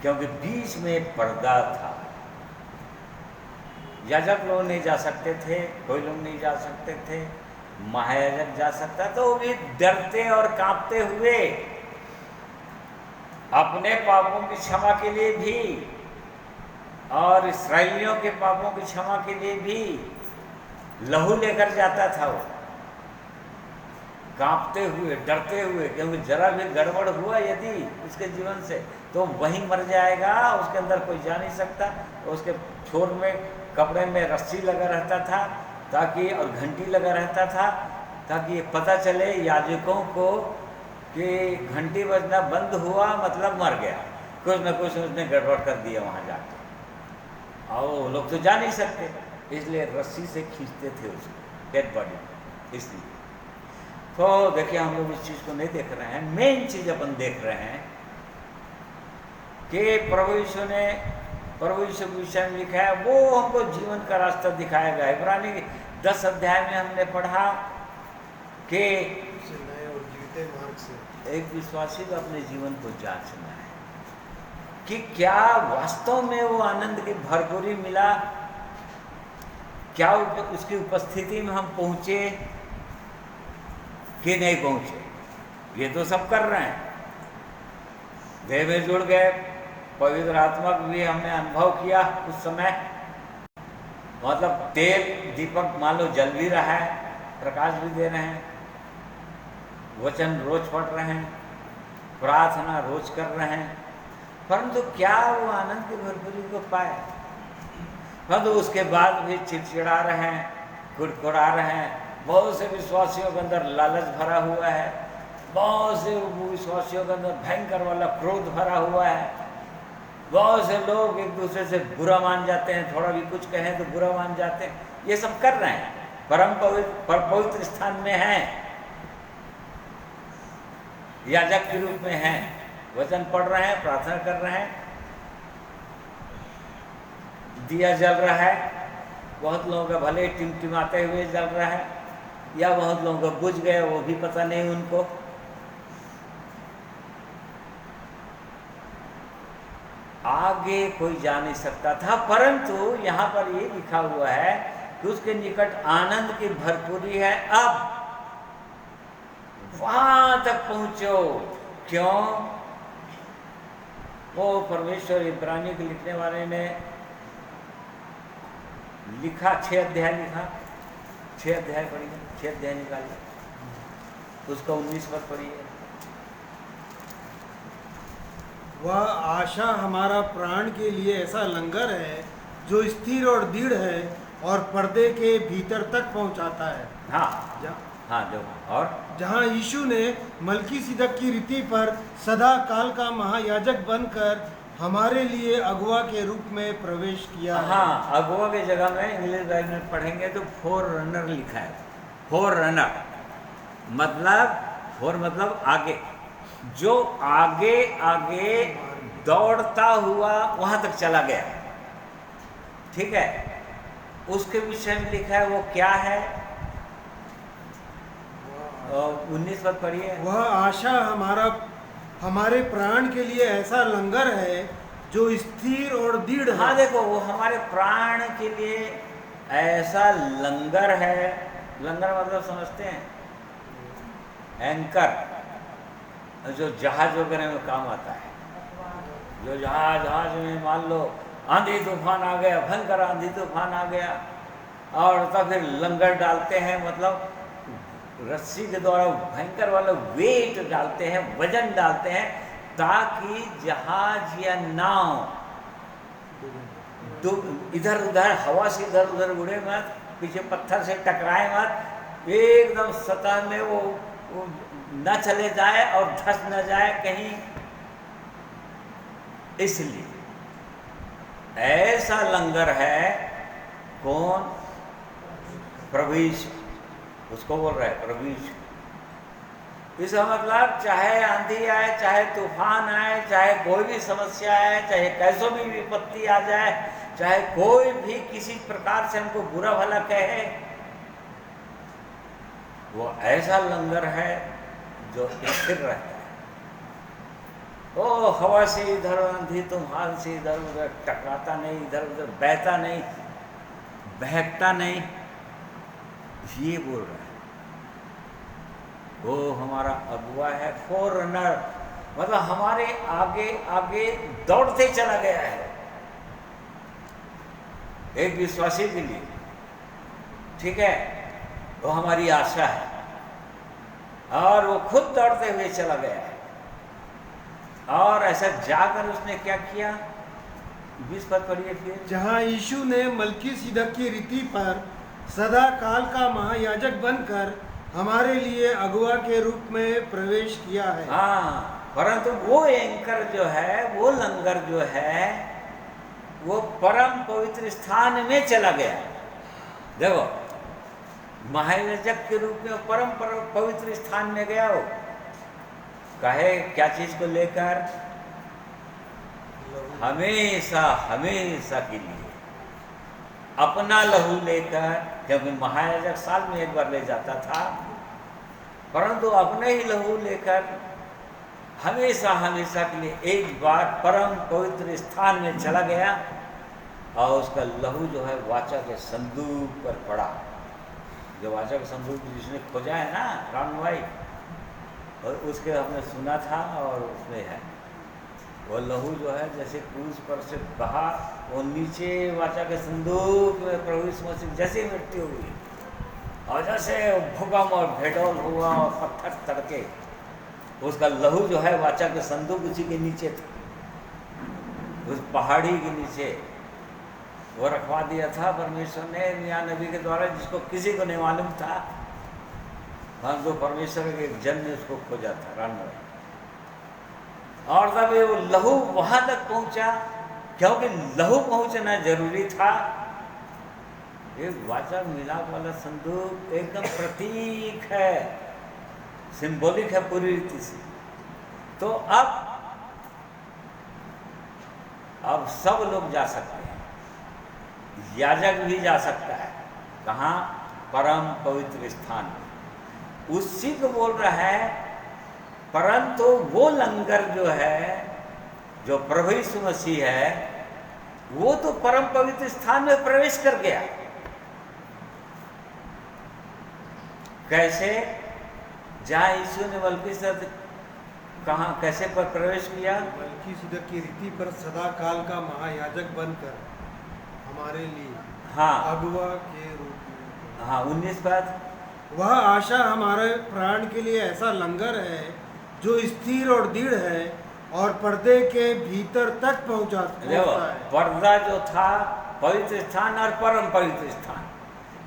क्योंकि बीच में एक पर्दा था। याजक लोग नहीं जा सकते थे, कोई लोग नहीं जा सकते थे, महायाजक जा सकता, तो वो भी डरते और कांपते हुए अपने पापों की क्षमा के लिए भी और इस्राएलियों के पापों की क्षमा के लिए भी लहू लेकर जाता था। वो कांपते हुए, डरते हुए, क्योंकि जरा भी गड़बड़ हुआ यदि उसके जीवन से तो वहीं मर जाएगा, उसके अंदर कोई जा नहीं सकता। उसके छोर में कपड़े में रस्सी लगा रहता था ताकि, और घंटी लगा रहता था ताकि ये पता चले याजकों को कि घंटी बजना बंद हुआ मतलब मर गया, कुछ न कुछ उसने गड़बड़ कर दिया वहाँ जाके, और वो लोग तो जा नहीं सकते, इसलिए रस्सी से खींचते थे उसको, डेड बॉडी। इसलिए तो देखिए हम लोग इस चीज़ को नहीं देख रहे हैं, मेन चीज़ अपन देख रहे हैं कि प्रभु यीशु ने, प्रभु यीशु के विषय में लिखा है, वो हमको जीवन का रास्ता दिखाएगा। इब्रानी 10 अध्याय में हमने पढ़ा कि एक विश्वासी को अपने जीवन को जांचना है कि क्या वास्तव में वो आनंद की भरपूरी मिला, क्या उसकी उपस्थिति में हम पहुंचे कि नहीं पहुंचे। ये तो सब कर रहे हैं, देह में जुड़ गए, पवित्र आत्मा भी हमने अनुभव किया उस समय, मतलब तेल दीपक मान लो जल भी रहा है, प्रकाश भी दे रहे हैं, वचन रोज पढ़ रहे हैं, प्रार्थना रोज कर रहे हैं, परंतु क्या वो आनंद की भरपूरी को पाए। परंतु उसके बाद भी चिड़चिड़ा रहे हैं, कुड़कुड़ा रहे हैं। बहुत से विश्वासियों के अंदर लालच भरा हुआ है, बहुत से विश्वासियों के अंदर भयंकर वाला क्रोध भरा हुआ है, बहुत से लोग एक दूसरे से बुरा मान जाते हैं, थोड़ा भी कुछ कहें तो बुरा मान जाते हैं। ये सब कर रहे हैं, परम पवित्र स्थान में हैं, याजक के रूप में हैं, वचन पढ़ रहे हैं, प्रार्थना कर रहे हैं, दिया जल रहा है, बहुत लोगों का भले टिमटिमाते हुए जल रहा है, या बहुत लोगों का बुझ गए, वो भी पता नहीं उनको। आगे कोई जा नहीं सकता था, परंतु यहाँ पर ये लिखा हुआ है कि उसके निकट आनंद की भरपूरी है। अब वहां तक पहुंचो। क्यों? वो परमेश्वर इब्रानी के लिखने वाले ने लिखा, 6 अध्याय लिखा, 6 अध्याय पढ़िए, 6 अध्याय निकालिए, उसका 19 पद पढ़िए। वह आशा हमारा प्राण के लिए ऐसा लंगर है जो स्थिर और दृढ़ है और पर्दे के भीतर तक पहुंचाता है। हाँ हाँ, देखो, और जहाँ यीशु ने मलकीसिदक की रीति पर सदा काल का महायाजक बनकर हमारे लिए अगुआ के रूप में प्रवेश किया है। हाँ, अगुआ की जगह में इंग्लिश बाइबल में पढ़ेंगे तो फोर रनर लिखा है। फोर रनर मतलब, फोर मतलब आगे, जो आगे आगे दौड़ता हुआ वहां तक चला गया। ठीक है, उसके विषय में लिखा है। वो क्या है? 19 पद पढ़िए। वह आशा हमारे प्राण के लिए ऐसा लंगर है जो स्थिर और दृढ़ है। हाँ देखो, वो हमारे प्राण के लिए ऐसा लंगर है। लंगर मतलब समझते हैं? एंकर, जो जहाज वगैरह में काम आता है। जो जहाज में मान लो आंधी तूफान आ गया, भयंकर आंधी तूफान आ गया, और तब फिर लंगर डालते हैं, मतलब रस्सी के द्वारा भयंकर वाला वेट डालते हैं, वजन डालते हैं, ताकि जहाज या नाव इधर उधर हवा से इधर उधर उड़े मत, पीछे पत्थर से टकराए मत, एकदम सतह में वो न चले जाए और धंस न जाए कहीं। इसलिए ऐसा लंगर है। कौन? प्रभु यीशु, उसको बोल रहा है प्रभु यीशु। इसका मतलब चाहे आंधी आए, चाहे तूफान आए, चाहे कोई भी समस्या आए, चाहे कैसों भी विपत्ति आ जाए, चाहे कोई भी किसी प्रकार से हमको बुरा भला कहे, वो ऐसा लंगर है जो स्थिर रहता है। ओ हवा से इधर, आंधी तूफान से इधर उधर टकराता नहीं, इधर उधर बहता नहीं, बहकता नहीं। ये बोल रहा है वो हमारा अगुआ है। फोर रनर मतलब हमारे आगे आगे दौड़ते चला गया है एक विश्वासी के लिए। ठीक है, वो हमारी आशा है, और वो खुद दौड़ते हुए चला गया है। और ऐसा जाकर उसने क्या किया? 20 पद पढ़िए फिर। जहाँ यीशु ने मलकीसिदक की रीति पर सदा काल का महायाजक बनकर हमारे लिए अगुआ के रूप में प्रवेश किया है। हाँ, परंतु वो एंकर जो है, वो लंगर जो है, वो परम पवित्र स्थान में चला गया। देखो, महायाजक के रूप में परम पवित्र स्थान में गया। वो कहे क्या चीज को लेकर? हमेशा हमेशा के लिए अपना लहू लेकर, क्योंकि महायाजक साल में एक बार ले जाता था, परंतु अपने ही लहू लेकर हमेशा हमेशा के लिए एक बार परम पवित्र स्थान में चला गया, और उसका लहू जो है वाचा के संदूक पर पड़ा। जो वाचा का संदूक जिसने खोजा है ना, रामभाई, और उसके हमने सुना था, और उसमें है वो लहू जो है जैसे क्रूस पर से बहा, वो नीचे वाचा के संदूक में प्रभु यीशु मसीह जैसे मृत्यु हुई, और जैसे भूकंप और भेडौल हुआ और पत्थर तड़के, उसका लहू जो है वाचा के संदूक उसी के नीचे था, उस पहाड़ी के नीचे वो रखवा दिया था परमेश्वर ने मियाँ नबी के द्वारा, जिसको किसी को नहीं मालूम था। हम तो परमेश्वर के एक जन ने उसको खोजा था, रामभाई। और तब ये वो लहू वहां तक पहुंचा, क्योंकि लहू पहुंचना जरूरी था। एक वाचा मिलाप वाला संदूक एकदम प्रतीक है, सिंबॉलिक है पूरी रीति से। तो अब सब लोग जा सकते हैं, याजक भी जा सकता है। कहाँ? परम पवित्र स्थान में। उसी को बोल रहा है। परंतु वो लंगर जो है, जो प्रभु यीशु मसीह है, वो तो परम पवित्र स्थान में प्रवेश कर गया। कैसे, जहाँ यीशु ने मलकीसद कहाँ कैसे पर प्रवेश किया? मलकीसिदक की रीति पर सदा काल का महायाजक बनकर हमारे लिए हाँ अगुआ के रूप में। हाँ 19 बात। वह आशा हमारे प्राण के लिए ऐसा लंगर है जो स्थिर और दृढ़ है और पर्दे के भीतर तक पहुंचता देखो, है। पर्दा जो था पवित्र स्थान और परम पवित्र स्थान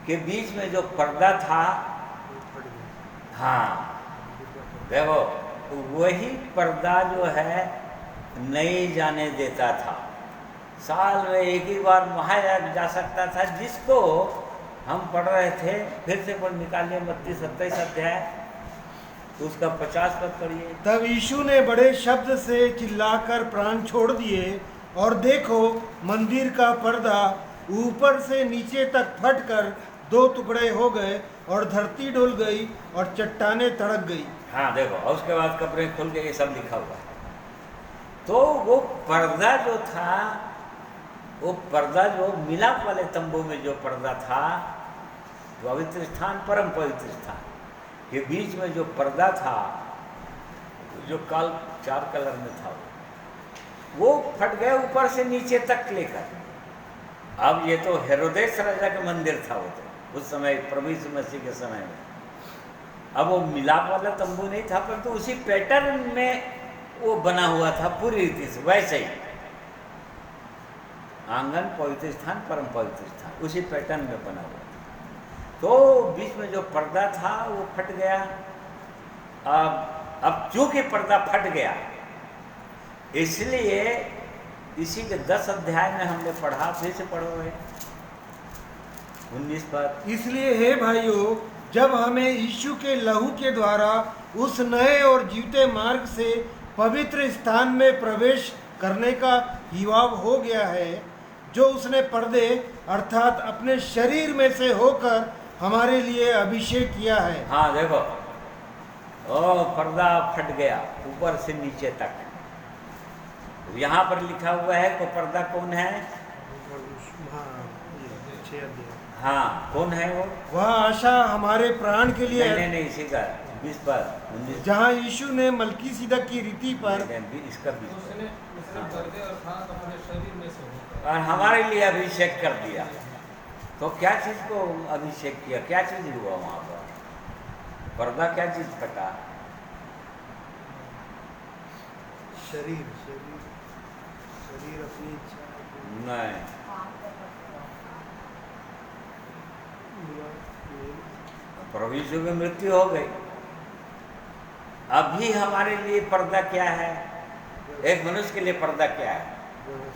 के बीच में जो पर्दा था, हाँ देखो वही पर्दा जो है नहीं जाने देता था। साल में एक ही बार महायाजक जा सकता था, जिसको हम पढ़ रहे थे, फिर से पढ़ निकालिए मत्ती 27 अध्याय, तो उसका 50 पद पढ़िए। तब यीशु ने बड़े शब्द से चिल्लाकर प्राण छोड़ दिए और देखो मंदिर का पर्दा ऊपर से नीचे तक फटकर 2 टुकड़े हो गए और धरती डुल गई और चट्टानें तड़क गई। हाँ देखो, और उसके बाद कपड़े खुल के ये सब लिखा हुआ है। तो वो पर्दा जो था, वो पर्दा जो मिलाप वाले तंबू में जो पर्दा था, पवित्र स्थान परम पवित्र स्थान के बीच में जो पर्दा था, जो 4 कलर में था, वो फट गया ऊपर से नीचे तक लेकर। अब ये तो हेरोदेस राजा का मंदिर था, वो तो उस समय प्रभु यीशु मसीह के समय में। अब वो मिलाप वाला तंबू नहीं था, परंतु उसी पैटर्न में वो बना हुआ था पूरी रीति से, वैसे ही आंगन पवित्र स्थान परम पवित्र स्थान उसी पैटर्न में बना हुआ था। तो बीच में जो पर्दा था वो फट गया। अब चूंकि पर्दा फट गया, इसलिए इसी के 10 अध्याय में हमने पढ़ा, फिर से पढ़ो है 19 पर। इसलिए हे भाइयों, जब हमें यीशु के लहू के द्वारा उस नए और जीवते मार्ग से पवित्र स्थान में प्रवेश करने का हिवाव हो गया है, जो उसने पर्दे अर्थात अपने शरीर में से होकर हमारे लिए अभिषेक किया है। हाँ देखो, ओ पर्दा फट गया ऊपर से नीचे तक। यहाँ पर लिखा हुआ है तो पर्दा कौन है? हाँ कौन है वो? वह आशा हमारे प्राण के लिए नहीं इसी का 20 पर 19। जहाँ यीशु ने मलकीसिदक की रीति पर इसका 20 उसने पर्दे अर्थात अपने शरीर में से होकर और हमारे लिए अभिषेक कर दिया। तो क्या चीज़ को अभिषेक किया? क्या चीज़ हुआ वहाँ पर? पर्दा क्या चीज़ फटा? शरीर शरीर शरीर अपनी इच्छा नहीं, प्रभु यीशु की मृत्यु हो गई। अभी हमारे लिए पर्दा क्या है? एक मनुष्य के लिए पर्दा क्या है?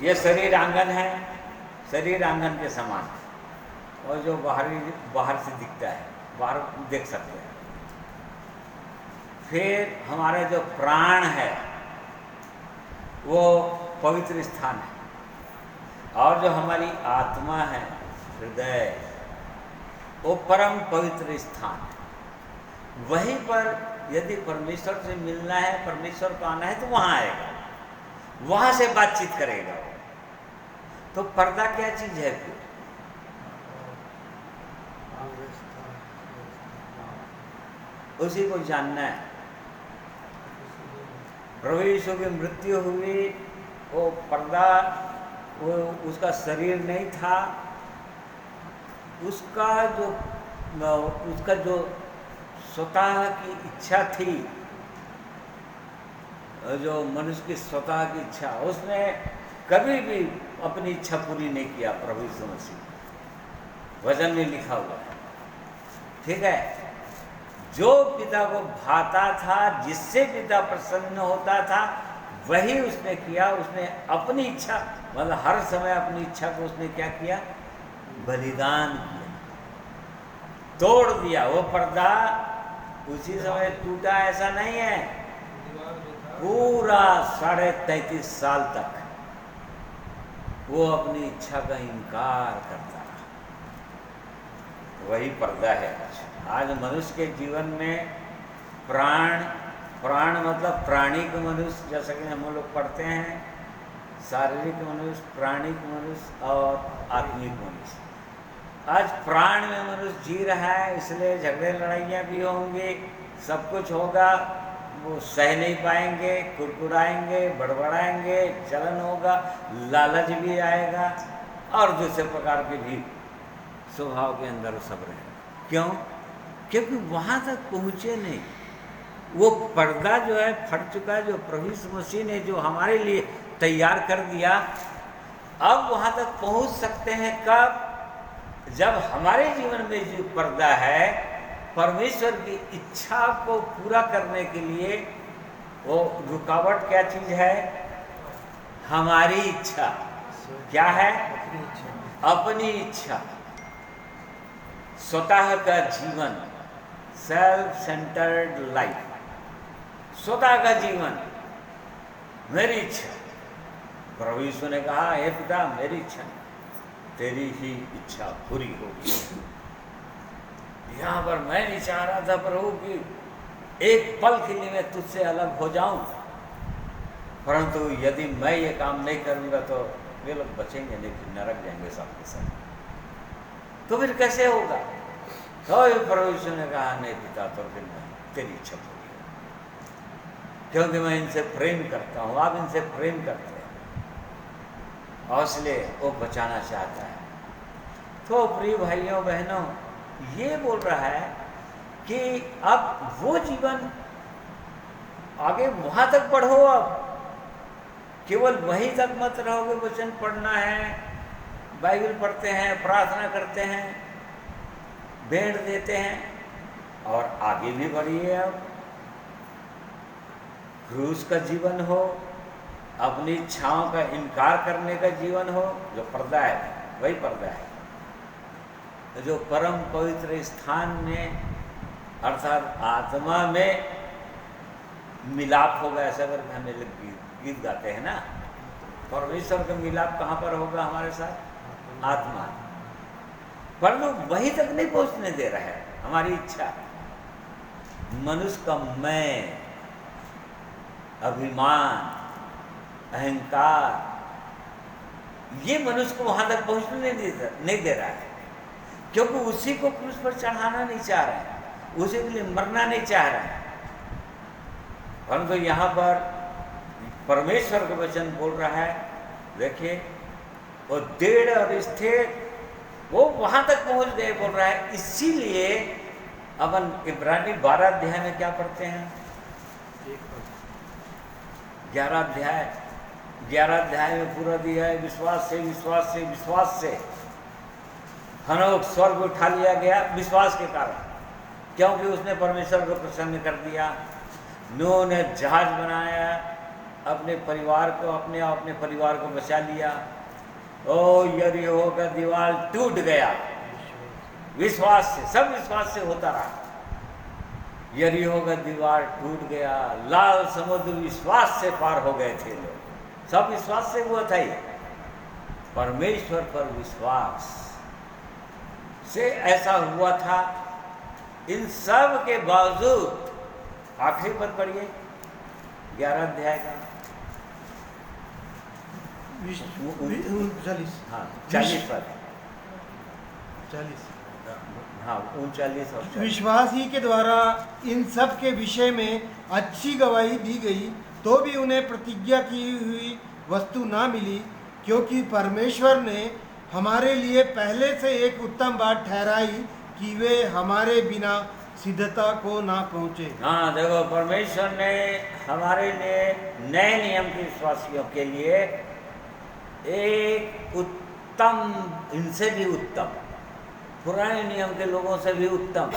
ये शरीर आंगन है, शरीर आंगन के समान, और जो बाहर से दिखता है, बाहर देख सकते हैं। फिर हमारा जो प्राण है वो पवित्र स्थान है, और जो हमारी आत्मा है, हृदय, वो परम पवित्र स्थान है। वहीं पर यदि परमेश्वर से मिलना है, परमेश्वर को आना है, तो वहाँ आएगा, वहाँ से बातचीत करेगा। तो पर्दा क्या चीज़ है फिर? उसी को जानना है। प्रभु यीशु की मृत्यु हुई, वो पर्दा, वो उसका शरीर नहीं था, उसका जो स्वतः की इच्छा थी, जो मनुष्य की स्वतः की इच्छा, उसने कभी भी अपनी इच्छा पूरी नहीं किया। प्रभु यीशु मसीह वचन में लिखा हुआ है, ठीक है। जो पिता को भाता था, जिससे पिता प्रसन्न होता था, वही उसने किया। उसने अपनी इच्छा, मतलब हर समय अपनी इच्छा को उसने क्या किया? बलिदान किया, तोड़ दिया। वो पर्दा उसी समय टूटा, ऐसा नहीं है। पूरा 33.5 साल तक वो अपनी इच्छा का इनकार करता रहा। वही पर्दा है। आज मनुष्य के जीवन में प्राण मतलब प्राणिक मनुष्य, जैसा कि हम लोग पढ़ते हैं, शारीरिक मनुष्य, प्राणिक मनुष्य और आत्मिक मनुष्य। आज प्राण में मनुष्य जी रहा है, इसलिए झगड़े लड़ाइयाँ भी होंगे, सब कुछ होगा, वो सह नहीं पाएंगे, कुड़कुड़ाएंगे, बड़बड़ाएंगे, चलन होगा, लालच भी आएगा और दूसरे प्रकार के भी स्वभाव के अंदर सब रहे। क्यों? क्योंकि वहाँ तक पहुँचे नहीं। वो पर्दा जो है फट चुका है, जो प्रभु यीशु मसीह ने जो हमारे लिए तैयार कर दिया। अब वहाँ तक पहुँच सकते हैं कब? जब हमारे जीवन में जो पर्दा है, परमेश्वर की इच्छा को पूरा करने के लिए वो रुकावट क्या चीज़ है? हमारी इच्छा। क्या है? अपनी इच्छा, स्वतः का जीवन, सेल्फ सेंटर्ड लाइफ, स्वतः का जीवन, मेरी इच्छा। प्रभु यीशु ने कहा, हे पिता, मेरी इच्छा तेरी ही इच्छा पूरी होगी। यहाँ पर मैं नहीं चाह रहा था प्रभु कि एक पल के लिए मैं तुझसे अलग हो जाऊं, परंतु यदि मैं ये काम नहीं करूँगा तो वे लोग बचेंगे नहीं, फिर नरक जाएंगे सब के सब। तो फिर कैसे होगा? तो प्रभु यीशु ने कहा, नहीं पिता, तो फिर मैं तेरी इच्छा पूरी होगी, क्योंकि मैं इनसे प्रेम करता हूँ, आप इनसे प्रेम करते हैं और इसलिए वो बचाना चाहता है। तो प्रिय भाइयों बहनों, ये बोल रहा है कि अब वो जीवन आगे वहाँ तक बढ़ो, अब केवल वहीं तक मत रहोगे। वचन पढ़ना है, बाइबल पढ़ते हैं, प्रार्थना करते हैं, भेंट देते हैं, और आगे भी बढ़िए। अब क्रूस का जीवन हो, अपनी इच्छाओं का इनकार करने का जीवन हो। जो पर्दा है वही पर्दा है, जो परम पवित्र स्थान में अर्थात आत्मा में मिलाप होगा, ऐसा करके हमें गीत गाते हैं ना। परमेश्वर का मिलाप कहाँ पर होगा हमारे साथ? आत्मा। परंतु वहीं तक नहीं पहुँचने दे रहा है हमारी इच्छा। मनुष्य का मैं, अभिमान, अहंकार, ये मनुष्य को वहां तक पहुंचने नहीं दे रहा है, क्योंकि उसी को क्रूस पर चढ़ाना नहीं चाह रहा है, उसी के लिए मरना नहीं चाह रहा है। परंतु यहाँ पर परमेश्वर का वचन बोल रहा है, देखिए वो दृढ़ और स्थिर, वो वहां तक पहुंच गए बोल रहा है। इसीलिए अपन इब्रानी 12 अध्याय में क्या पढ़ते हैं? 11 अध्याय में पूरा दिया है, विश्वास से विश्वास से विश्वास से हनोक स्वर्ग उठा लिया गया विश्वास के कारण, क्योंकि उसने परमेश्वर को प्रसन्न कर दिया। नूह ने जहाज बनाया, अपने परिवार को, अपने परिवार को बचा लिया। ओ यरीहो का दीवार टूट गया विश्वास से, सब विश्वास से होता रहा। यरीहो का दीवार टूट गया, लाल समुद्र विश्वास से पार हो गए थे लोग, सब विश्वास से हुआ था। ये परमेश्वर पर विश्वास से ऐसा हुआ था। इन सब के बावजूद आखिरी पद पढ़िए 11 अध्याय का 39। हाँ 40 पद, 40। हाँ 39 और 40। विश्वास ही के द्वारा इन सब के विषय में अच्छी गवाही दी गई, तो भी उन्हें प्रतिज्ञा की हुई वस्तु ना मिली, क्योंकि परमेश्वर ने हमारे लिए पहले से एक उत्तम बात ठहराई कि वे हमारे बिना सिद्धता को ना पहुँचे। हाँ देखो, परमेश्वर ने हमारे लिए नए नियम के विश्वासियों के लिए एक उत्तम, इनसे भी उत्तम, पुराने नियम के लोगों से भी उत्तम,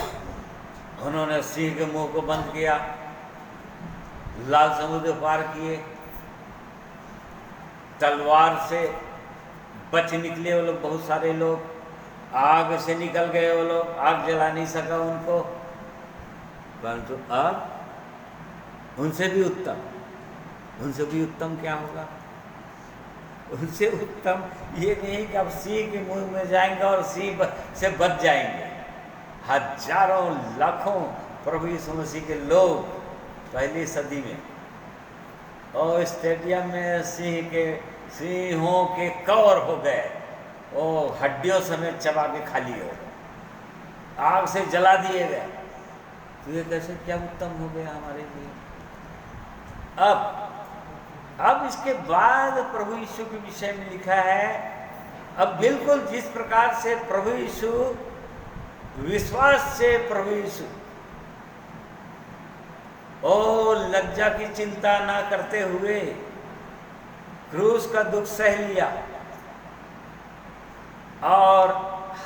उन्होंने सिंह के मुंह को बंद किया, लाल समुद्र पार किए, तलवार से बच निकले वो लोग, बहुत सारे लोग आग से निकल गए, वो लोग आग जला नहीं सका उनको। परंतु अब उनसे भी उत्तम क्या होगा? उनसे उत्तम ये नहीं कि अब सिंह के मुंह में जाएंगे और सिंह से बच जाएंगे। हजारों लाखों प्रभु यीशु मसीह के लोग पहली सदी में और स्टेडियम में सिंहों के कवर हो गए, वो हड्डियों समेत चबा के खाली हो गए, आग से जला दिए गए। तो ये कैसे क्या उत्तम हो गया हमारे लिए। अब इसके बाद प्रभु यीशु के विषय में लिखा है, अब बिल्कुल जिस प्रकार से प्रभु यीशु विश्वास से प्रभु यीशु लज्जा की चिंता ना करते हुए क्रूस का दुख सह लिया और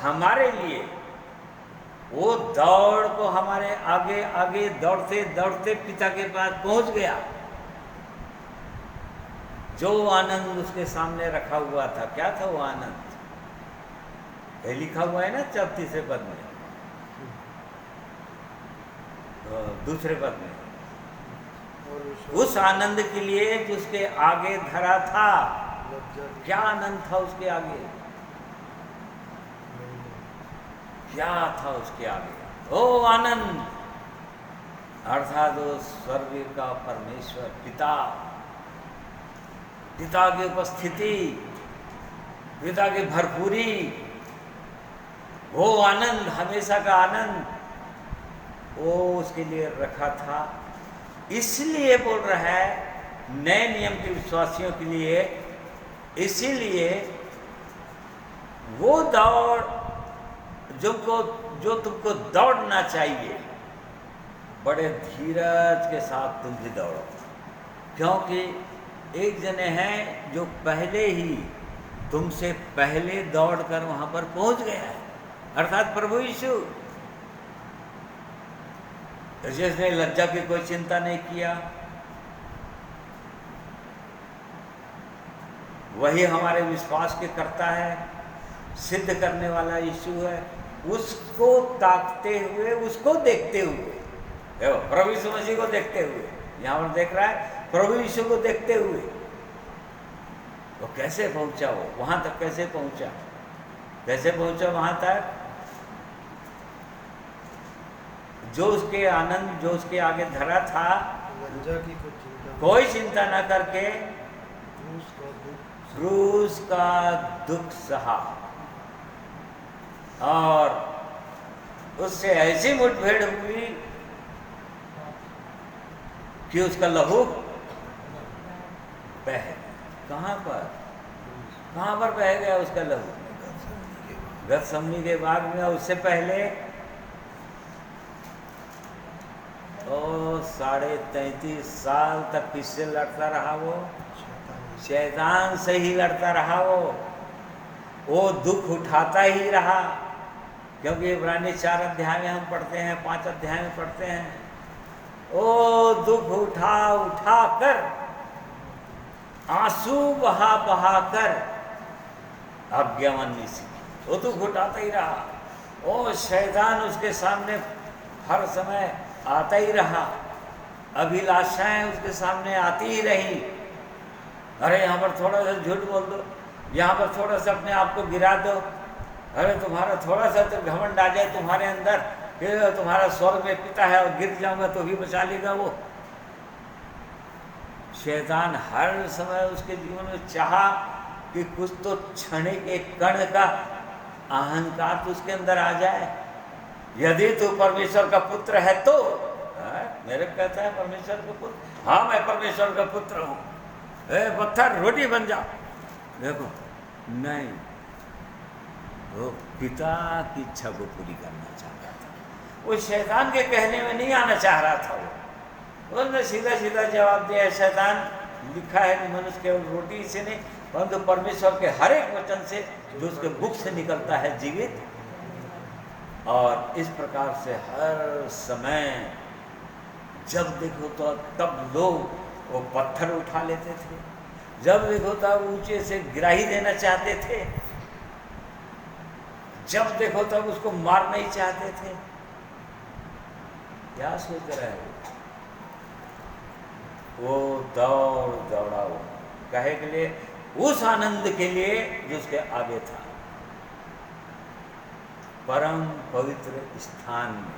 हमारे लिए वो दौड़ को हमारे आगे आगे दौड़ते दौड़ते पिता के पास पहुंच गया। जो आनंद उसके सामने रखा हुआ था, क्या था वो आनंद? ये लिखा हुआ है ना 34वें पद में, दूसरे पद में, उस आनंद के लिए जो उसके आगे धरा था। क्या आनंद था उसके आगे? क्या था उसके आगे? ओ आनंद, अर्थात वो स्वर्ग का परमेश्वर पिता, पिता की उपस्थिति, पिता की भरपूरी, वो आनंद, हमेशा का आनंद, वो उसके लिए रखा था। इसलिए बोल रहा है नए नियम के विश्वासियों के लिए, इसीलिए वो दौड़ जो तुमको दौड़ना चाहिए, बड़े धीरज के साथ तुम भी दौड़ो, क्योंकि एक जने हैं जो पहले ही तुमसे पहले दौड़कर वहां पर पहुंच गया है, अर्थात प्रभु यीशु, जिसने लज्जा की कोई चिंता नहीं किया। वही हमारे विश्वास के करता है, सिद्ध करने वाला यीशु है। उसको ताकते हुए, उसको देखते हुए, प्रभु यीशु मसीह को देखते हुए, यहां पर देख रहा है प्रभु यीशु को देखते हुए वो कैसे पहुंचा, वो वहां तक कैसे पहुंचा, कैसे पहुंचा वहां तक? जो उसके आनंद, जो उसके आगे धरा था, कोई चिंता न करके क्रूस का दुख सहा और उससे ऐसी मुठभेड़ हुई कि उसका लहू बह गया। कहाँ पर बह गया उसका लहू? गतसमनी के बाग में। उससे पहले 33.5 साल तक किससे लड़ता रहा वो? शैतान से ही लड़ता रहा वो दुख उठाता ही रहा, क्योंकि इब्रानी 4 अध्याय में हम पढ़ते हैं, 5 अध्याय में पढ़ते हैं, ओ दुख उठा उठा कर, आंसू बहा बहा कर आज्ञावन नहीं सीखी, वो दुख उठाता ही रहा। ओ शैतान उसके सामने हर समय आता ही रहा, अभिलाषाएं उसके सामने आती ही रही। अरे यहाँ पर थोड़ा सा झूठ बोल दो, यहाँ पर थोड़ा सा अपने आप को गिरा दो, अरे तुम्हारा थोड़ा सा तो घमंड आ जाए तुम्हारे अंदर कि तुम्हारा स्वर्ग में पिता है और गिर जाऊंगा तो भी बचा लेगा वो। शैतान हर समय उसके जीवन में चाहा कि कुछ तो क्षणिक एक कण का अहंकार तो उसके अंदर आ जाए। यदि तू परमेश्वर का पुत्र है तो, मेरे कहता है परमेश्वर का पुत्र, हाँ मैं परमेश्वर का पुत्र हूँ, पत्थर रोटी बन जा। देखो नहीं, वो पिता की इच्छा को पूरी करना चाहता था, वो शैतान के कहने में नहीं आना चाह रहा था। वो उसने सीधा सीधा जवाब दिया, शैतान लिखा है कि मनुष्य केवल रोटी से नहीं परंतु परमेश्वर के हर एक वचन से जो उसके मुख से निकलता है जीवित। और इस प्रकार से हर समय जब देखो तो तब लोग वो पत्थर उठा लेते थे, जब देखो तब ऊंचे से गिरा ही देना चाहते थे, जब देखो तब उसको मारना ही चाहते थे। क्या सोच रहा है वो? दौड़ा वो कहे के लिए, उस आनंद के लिए जो उसके आगे था, परम पवित्र स्थान में,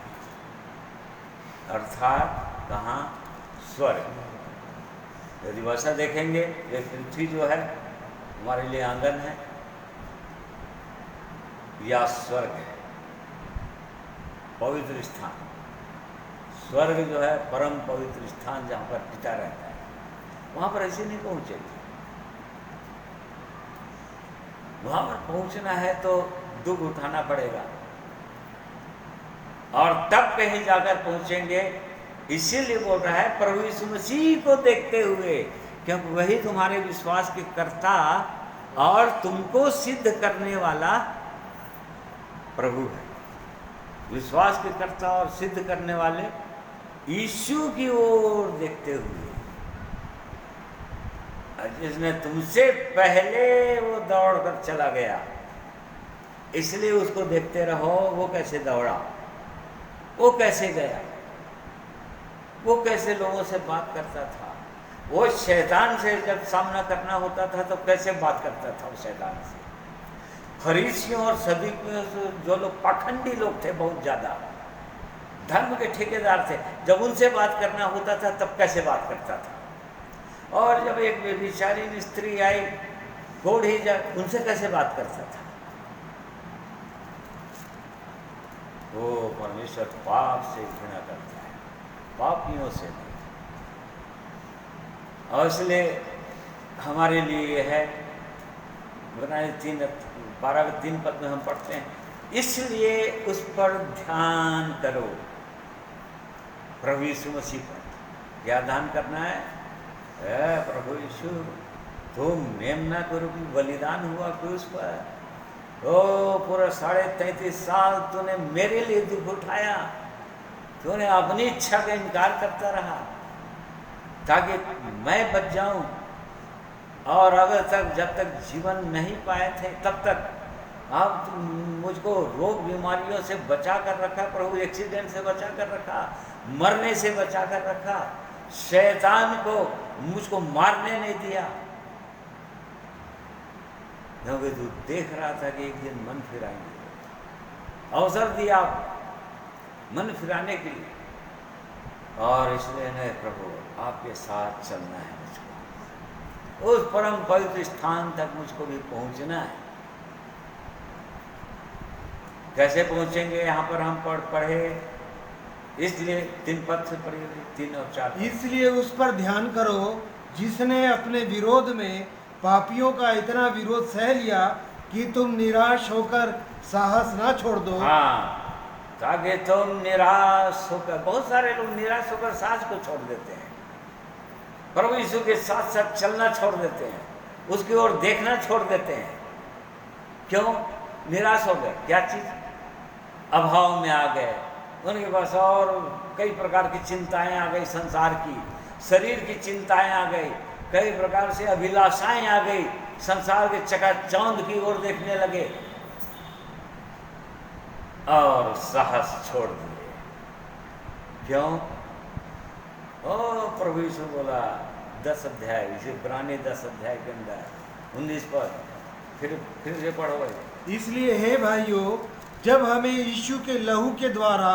अर्थात कहाँ? स्वर्ग। यदि वैसा देखेंगे, ये पृथ्वी जो है हमारे लिए आंगन है, या स्वर्ग है, पवित्र स्थान। स्वर्ग जो है परम पवित्र स्थान, जहाँ पर पिता रहता है, वहाँ पर ऐसे नहीं पहुँचेंगे। वहाँ पर पहुँचना है तो दुख उठाना पड़ेगा, और तब कहीं जाकर पहुँचेंगे। इसीलिए बोल रहा है प्रभु यीशु मसीह को देखते हुए, क्योंकि वही तुम्हारे विश्वास के कर्ता और तुमको सिद्ध करने वाला प्रभु है। विश्वास के कर्ता और सिद्ध करने वाले यीशु की ओर देखते हुए, जिसने तुमसे पहले वो दौड़ कर चला गया, इसलिए उसको देखते रहो। वो कैसे दौड़ा, वो कैसे गया, वो कैसे लोगों से बात करता था, वो शैतान से जब सामना करना होता था तो कैसे बात करता था वो शैतान से। फरीसियों और सदूकियों से, जो लोग पाखंडी लोग थे, बहुत ज़्यादा धर्म के ठेकेदार थे, जब उनसे बात करना होता था तब कैसे बात करता था। और जब एक व्यभिचारिणी स्त्री आई, गोढ़ी जब, उनसे कैसे बात करता था। वो परमेश्वर पाप से घृणा करता है, पापियों से नहीं। और इसलिए हमारे लिए ये है, 12 पद में हम पढ़ते हैं, इसलिए उस पर ध्यान करो, प्रभु यीशु मसीह पर। क्या ध्यान करना है? प्रभु यीशु, तुम मेमना के रूप में बलिदान हुआ क्रूस पर, ओ पूरा 33.5 साल तूने मेरे लिए दुख उठाया, तूने अपनी इच्छा का इनकार करता रहा ताकि मैं बच जाऊं। और अगर तक जब तक जीवन नहीं पाए थे तब तक अब मुझको रोग बीमारियों से बचा कर रखा प्रभु, एक्सीडेंट से बचा कर रखा, मरने से बचा कर रखा, शैतान को मुझको मारने नहीं दिया, क्योंकि तू देख रहा था कि एक दिन मन फिराएंगे। अवसर दिया मन फिराने के लिए, और इसलिए नहीं प्रभु आपके साथ चलना है, मुझको उस परम पवित्र स्थान तक मुझको भी पहुंचना है। कैसे पहुंचेंगे? यहाँ पर हम पढ़े, इसलिए 3 पद से पढ़िए, 3 और 4। इसलिए उस पर ध्यान करो जिसने अपने विरोध में पापियों का इतना विरोध सह लिया कि तुम निराश होकर साहस ना छोड़ दो। हाँ, ताकि तुम निराश होकर, बहुत सारे लोग निराश होकर साहस को छोड़ देते हैं, प्रभु यीशु के साथ साथ चलना छोड़ देते हैं, उसकी ओर देखना छोड़ देते हैं। क्यों निराश हो गए? क्या चीज? अभाव में आ गए, उनके पास और कई प्रकार की चिंताएं आ गई, संसार की, शरीर की चिंताएं आ गई, कई प्रकार से अभिलाषाएं आ गई, संसार के चकाचौंध की ओर देखने लगे और साहस छोड़ दिए। क्यों? ओ प्रभु यीशु बोला 10 अध्याय, इसे पुराने 10 अध्याय के अंदर 19 पद, फिर से पढ़ो। इसलिए हे भाइयों, जब हमें यीशु के लहू के द्वारा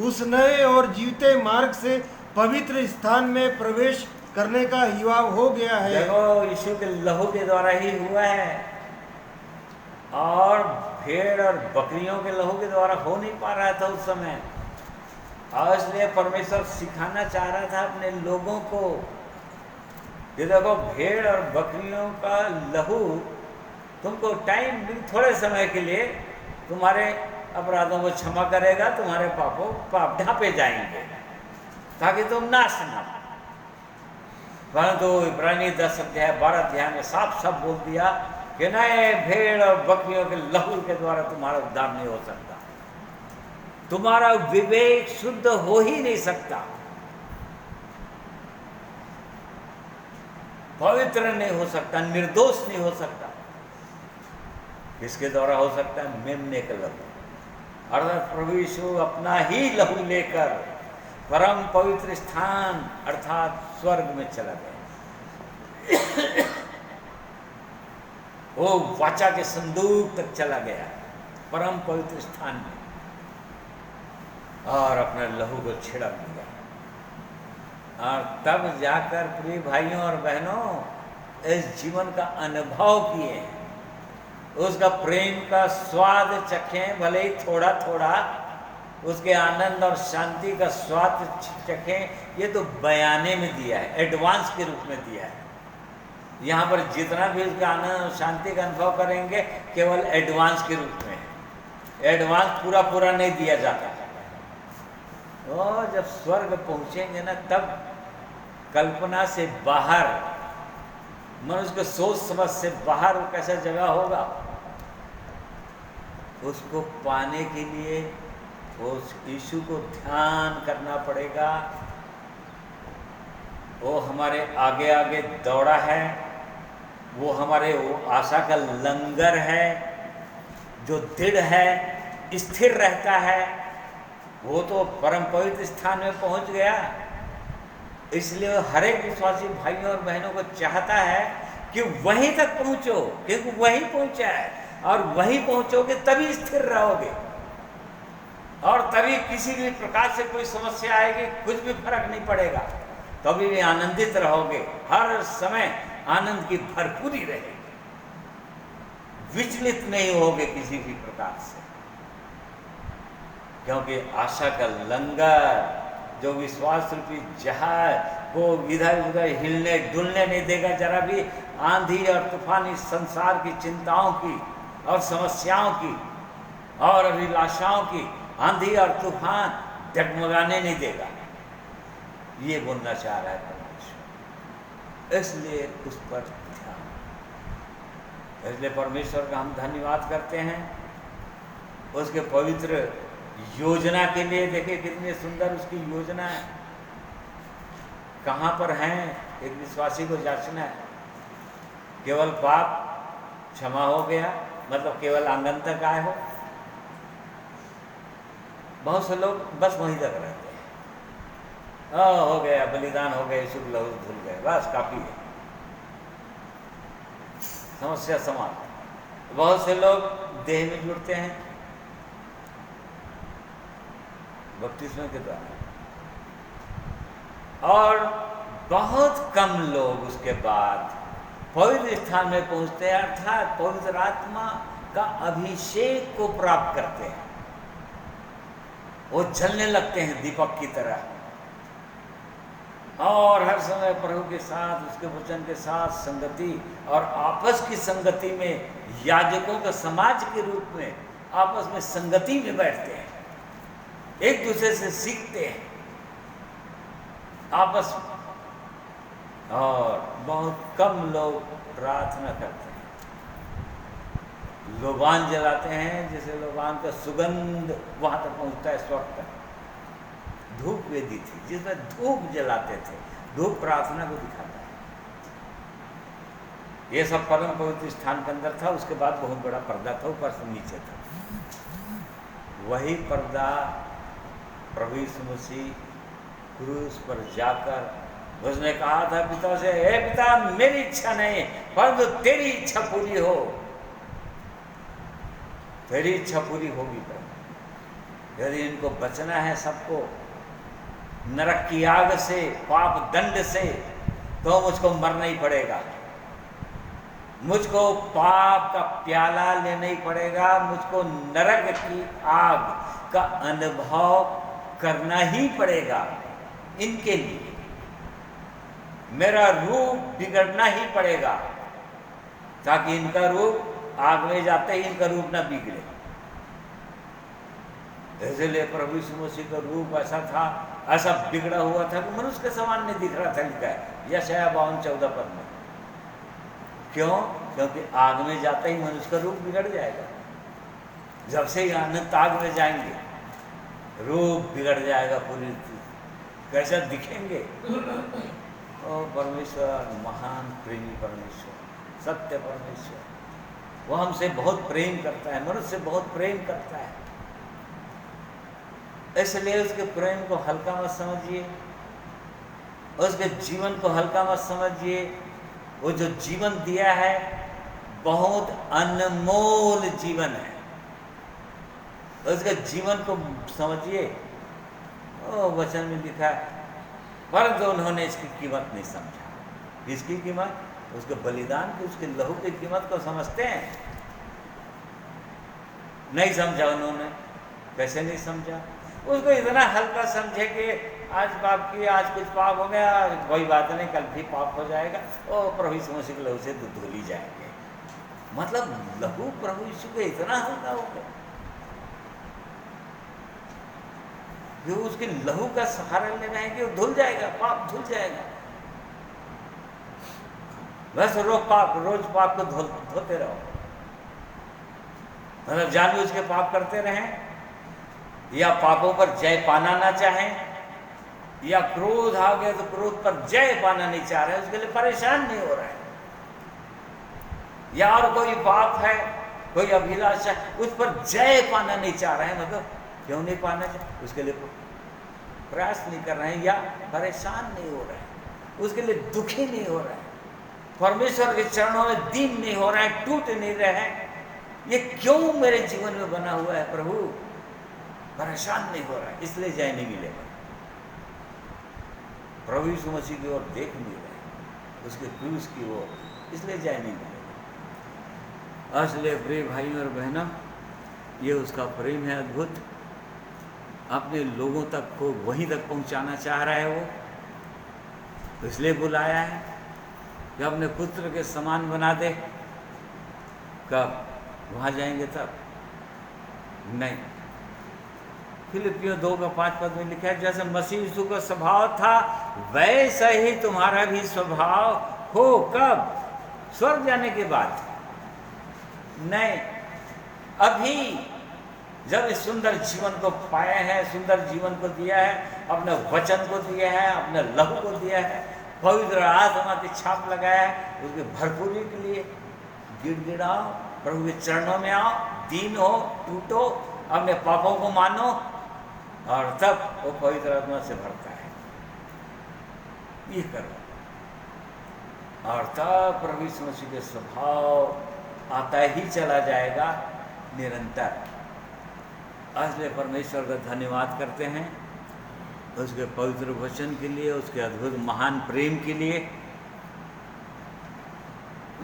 उस नए और जीवते मार्ग से पवित्र स्थान में प्रवेश करने का हिवाव हो गया है। देखो, यीशु के लहू के द्वारा ही हुआ है, और भेड़ और बकरियों के लहू के द्वारा हो नहीं पा रहा था उस समय। और इसलिए परमेश्वर सिखाना चाह रहा था अपने लोगों को, ये देखो भेड़ और बकरियों का लहू तुमको टाइम, थोड़े समय के लिए तुम्हारे अपराधों को क्षमा करेगा, तुम्हारे पाप ढांपे जाएंगे ताकि तुम नाश ना। परंतु इब्रानी 10 अध्याय 12 अध्याय में साफ साफ बोल दिया कि नए भेड़ और बकरियों के लहू के द्वारा तुम्हारा उद्धार नहीं हो सकता, तुम्हारा विवेक शुद्ध हो ही नहीं सकता, पवित्र नहीं हो सकता, निर्दोष नहीं हो सकता। किसके द्वारा हो सकता है? मेमने का लहू, अर्थात प्रभु यीशु अपना ही लहू लेकर परम पवित्र स्थान अर्थात स्वर्ग में चला गया। वो वाचा के संदूक तक चला गया, परम पवित्र स्थान में, और अपने लहू को छिड़क दिया। और तब जाकर प्रिय भाइयों और बहनों इस जीवन का अनुभव किए, उसका प्रेम का स्वाद चखें, भले ही थोड़ा थोड़ा, उसके आनंद और शांति का स्वाद चखें। ये तो बयाने में दिया है, एडवांस के रूप में दिया है। यहाँ पर जितना भी उसके आनंद और शांति का अनुभव करेंगे केवल एडवांस के रूप में, एडवांस पूरा पूरा नहीं दिया जाता। और जब स्वर्ग पहुंचेंगे ना, तब कल्पना से बाहर, मनुष्य को सोच समझ से बाहर वो कैसा जगह होगा, उसको पाने के लिए उस यीशु को ध्यान करना पड़ेगा। वो हमारे आगे आगे दौड़ा है, वो हमारे वो आशा का लंगर है जो दृढ़ है, स्थिर रहता है। वो तो परम पवित्र स्थान में पहुंच गया, इसलिए हर एक विश्वासी भाइयों और बहनों को चाहता है कि वहीं तक पहुंचो, क्योंकि वहीं पहुंचा है, और वहीं पहुंचोगे तभी स्थिर रहोगे, और तभी किसी भी प्रकार से कोई समस्या आएगी कुछ भी फर्क नहीं पड़ेगा, तभी भी आनंदित रहोगे, हर समय आनंद की भरपूरी रहेगी, विचलित नहीं होगे किसी भी प्रकार से, क्योंकि आशा का लंगर जो विश्वास रूपी जहाज को इधर उधर हिलने डुलने नहीं देगा जरा भी, आंधी और तूफान इस संसार की चिंताओं की और समस्याओं की और अभिलाषाओं की आंधी और तूफान डगमगाने नहीं देगा। ये बोलना चाह रहा है परमेश्वर, इसलिए उस पर ध्यान, इसलिए परमेश्वर का हम धन्यवाद करते हैं उसके पवित्र योजना के लिए। देखिए कितनी सुंदर उसकी योजना है, कहाँ पर हैं एक विश्वासी को जांचना है। केवल पाप क्षमा हो गया, मतलब केवल आंगन तक आए हो। बहुत से लोग बस वहीं तक रहते हैं, हो गया बलिदान हो गए, शुभ लहू धुल गए, बस काफी है, समस्या समाप्त। बहुत से लोग देह में जुड़ते हैं बपतिस्मे के द्वारा, और बहुत कम लोग उसके बाद पवित्र स्थान में पहुंचते हैं, अर्थात पवित्र आत्मा का अभिषेक को प्राप्त करते हैं। वो जलने लगते हैं दीपक की तरह, और हर समय प्रभु के साथ, उसके वचन के साथ संगति, और आपस की संगति में याजकों का समाज के रूप में आपस में संगति में बैठते हैं, एक दूसरे से सीखते हैं आपस में। और बहुत कम लोग प्रार्थना करते हैं, लोबान जलाते हैं, जैसे लोबान का सुगंध वहां तक पहुंचता है स्वर्ग तक। धूप वेदी थी जिसमें धूप जलाते थे, धूप प्रार्थना को दिखाता है। ये सब परम पवित्र स्थान के अंदर था, उसके बाद बहुत बड़ा पर्दा था, ऊपर से नीचे था। वही पर्दा प्रभु यीशु मसीह क्रूस पर जाकर उसने कहा था पिता से, हे पिता मेरी इच्छा नहीं परंतु तेरी इच्छा पूरी हो, तेरी इच्छा पूरी होगी प्रभु। यदि इनको बचना है सबको नरक की आग से, पाप दंड से, तो मुझको मरना ही पड़ेगा, मुझको पाप का प्याला लेना ही पड़ेगा, मुझको नरक की आग का अनुभव करना ही पड़ेगा। इनके लिए मेरा रूप बिगड़ना ही पड़ेगा, ताकि इनका रूप आग में जाते ही इनका रूप ना बिगड़े। इसलिए प्रभु यीशु मसीह का रूप ऐसा था, ऐसा बिगड़ा हुआ था कि मनुष्य के समान नहीं दिख रहा था। लिखा है यशायाह 52:14 पद में। क्यों? क्योंकि आग में जाते ही मनुष्य का रूप बिगड़ जाएगा। जब से ही अनंत आग में जाएंगे रूप बिगड़ जाएगा पूरी, कैसा दिखेंगे। ओ परमेश्वर महान प्रेमी परमेश्वर, सत्य परमेश्वर, वो हमसे बहुत प्रेम करता है, मनुष्य से बहुत प्रेम करता है। इसलिए उसके प्रेम को हल्का मत समझिए, उसके जीवन को हल्का मत समझिए। वो जो जीवन दिया है बहुत अनमोल जीवन है, उसके जीवन को समझिए। ओ वचन में लिखा है परंतु उन्होंने इसकी कीमत नहीं समझा। इसकी कीमत, उसके बलिदान की, उसके लहू की कीमत को समझते हैं, नहीं समझा उन्होंने। कैसे नहीं समझा? उसको इतना हल्का समझे कि आज पाप किया, आज कुछ पाप हो गया, कोई बात नहीं, कल भी पाप हो जाएगा, और प्रभु यीशु मसीह के लहू से धुल ही जाएंगे। मतलब लहू प्रभु यीशु को इतना हल्का हो गया कि उसके लहू का सहारा ले रहे हैं कि वो धुल जाएगा, पाप धुल जाएगा। बस रोज पाप को धोते रहो। मतलब जानबूझ के पाप करते रहें, या पापों पर जय पाना ना चाहें, या क्रोध आ गया तो क्रोध पर जय पाना नहीं चाह रहे, उसके लिए परेशान नहीं हो रहे हैं, या और कोई पाप है, कोई अभिलाषा, उस पर जय पाना नहीं चाह रहे हैं। मतलब क्यों नहीं पाना चाह, उसके लिए प्रयास नहीं कर रहे हैं, या परेशान नहीं हो रहे हैं, उसके लिए दुखी नहीं हो रहे हैं, परमेश्वर के चरणों में दीन नहीं हो रहे हैं, टूट नहीं रहे हैं। ये क्यों मेरे जीवन में बना हुआ है प्रभु? परेशान नहीं हो रहा है, इसलिए जय नहीं मिलेगा। प्रभु यीशु मसीह की ओर देख नहीं रहे, उसके क्रूस की ओर, इसलिए जय नहीं मिलेगा। इसलिए प्रिय भाइयों और बहनों, ये उसका प्रेम है अद्भुत। अपने लोगों तक को वहीं तक पहुंचाना चाह रहा है वो, इसलिए बुलाया है कि अपने पुत्र के समान बना दे। कब? वहाँ जाएंगे तब नहीं। फिलिपियों 2:5 में लिखा है, जैसे मसीह यीशु का स्वभाव था वैसा ही तुम्हारा भी स्वभाव हो। कब? स्वर्ग जाने के बाद नहीं, अभी जब इस सुंदर जीवन को पाया है, सुंदर जीवन को दिया है, अपने वचन को दिया है, अपने लहू को दिया है, पवित्र आत्मा की छाप लगाया है, उसके भरपूरी के लिए गिड़गिड़ाओ, प्रभु के चरणों में आओ, दीन हो, टूटो, अपने पापों को मानो, और तब वो पवित्र आत्मा से भरता है। ये करो, और तब प्रभु यीशु मसीह के स्वभाव आता ही चला जाएगा निरंतर। इसलिए परमेश्वर का धन्यवाद करते हैं उसके पवित्र वचन के लिए, उसके अद्भुत महान प्रेम के लिए,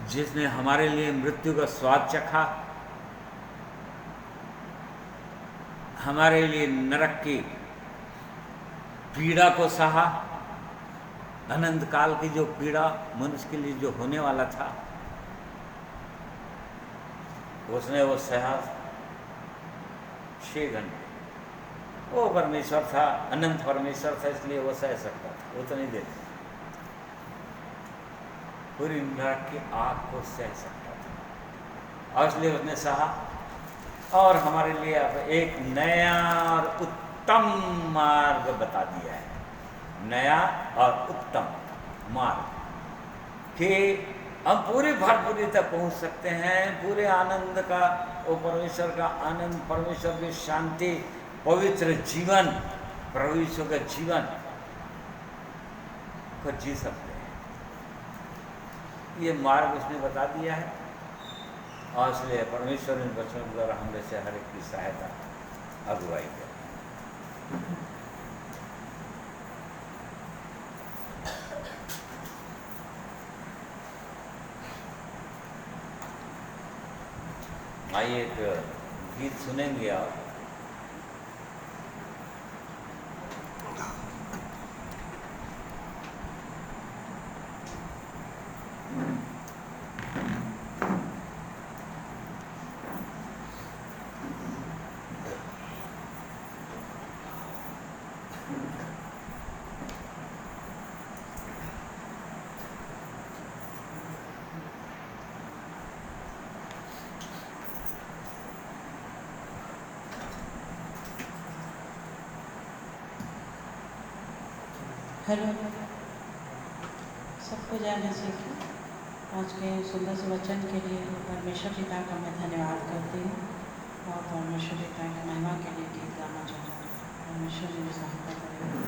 जिसने हमारे लिए मृत्यु का स्वाद चखा, हमारे लिए नरक की पीड़ा को सहा, अनंत काल की जो पीड़ा मनुष्य के लिए जो होने वाला था, उसने वो सहा 6 घंटे। वो परमेश्वर था, अनंत परमेश्वर था, इसलिए वो सह सकता था, उतनी देर पूरी नरक की आग को सह सकता था, और इसलिए उसने सहा, और हमारे लिए अब एक नया और उत्तम मार्ग बता दिया है। नया और उत्तम मार्ग कि हम पूरी भरपूरी तक पहुंच सकते हैं, पूरे आनंद का, वो परमेश्वर का आनंद, परमेश्वर की शांति, पवित्र जीवन, प्रभु यीशु का जीवन को जी सकते हैं। ये मार्ग उसने बता दिया है, और इसलिए परमेश्वर इन वचनों द्वारा हम जैसे हर एक की सहायता, अगुवाई करें। आइए एक गीत सुनेंगे आप। हेलो सबको जाने से कि आज के सुंदर से वचन के लिए परमेश्वर पिता का मैं धन्यवाद करती हूँ, और परमेश्वर पिता की महिमा के लिए गीत गाना चाहती हूँ। परमेश्वर मेरी सहायता करेगा।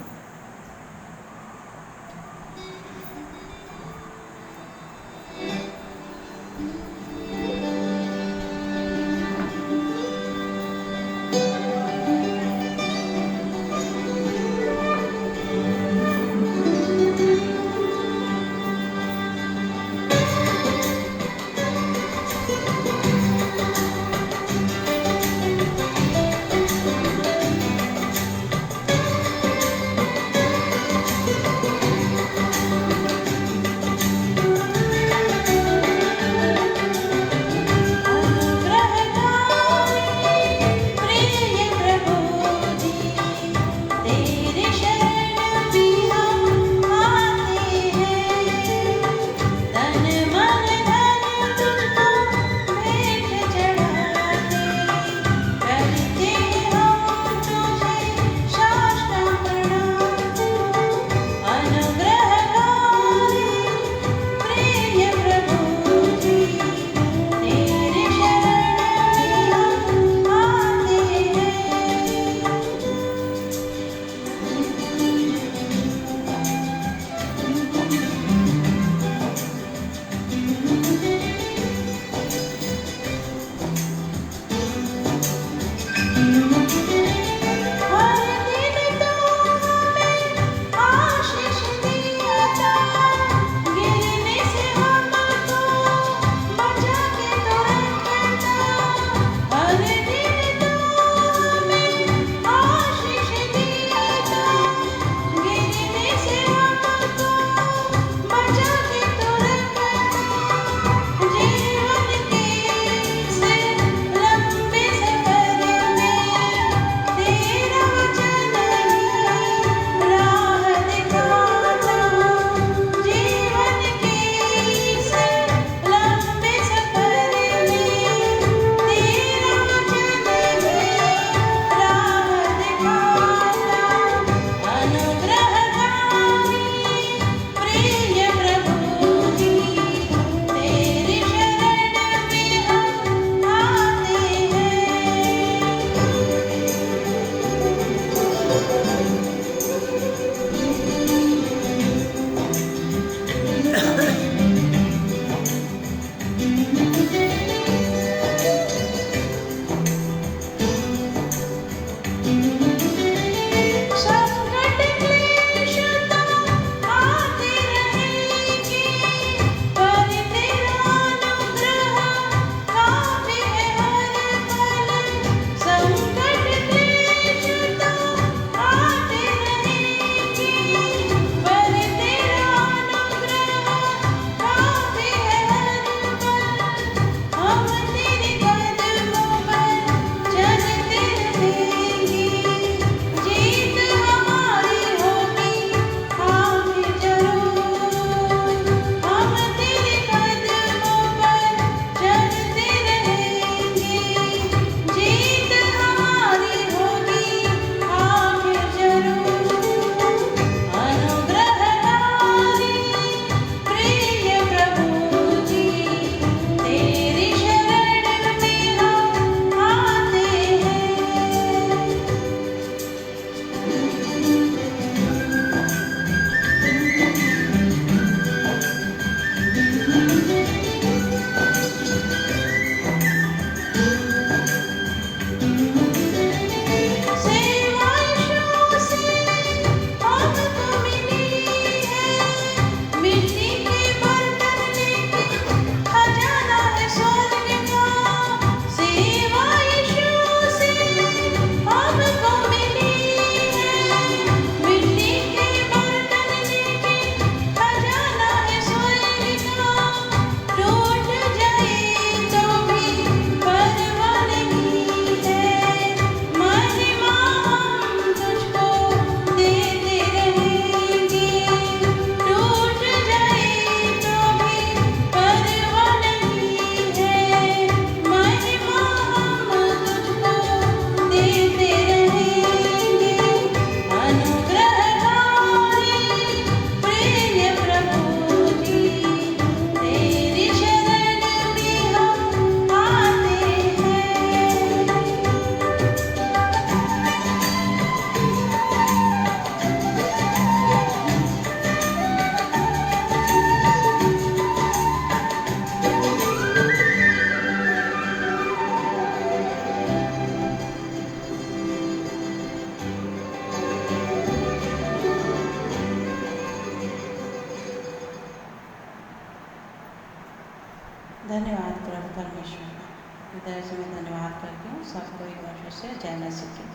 धन्यवाद प्रभु परमेश्वर का। हृदय से मैं धन्यवाद करती हूँ। सबको एक बार फिर से जय मसीह की।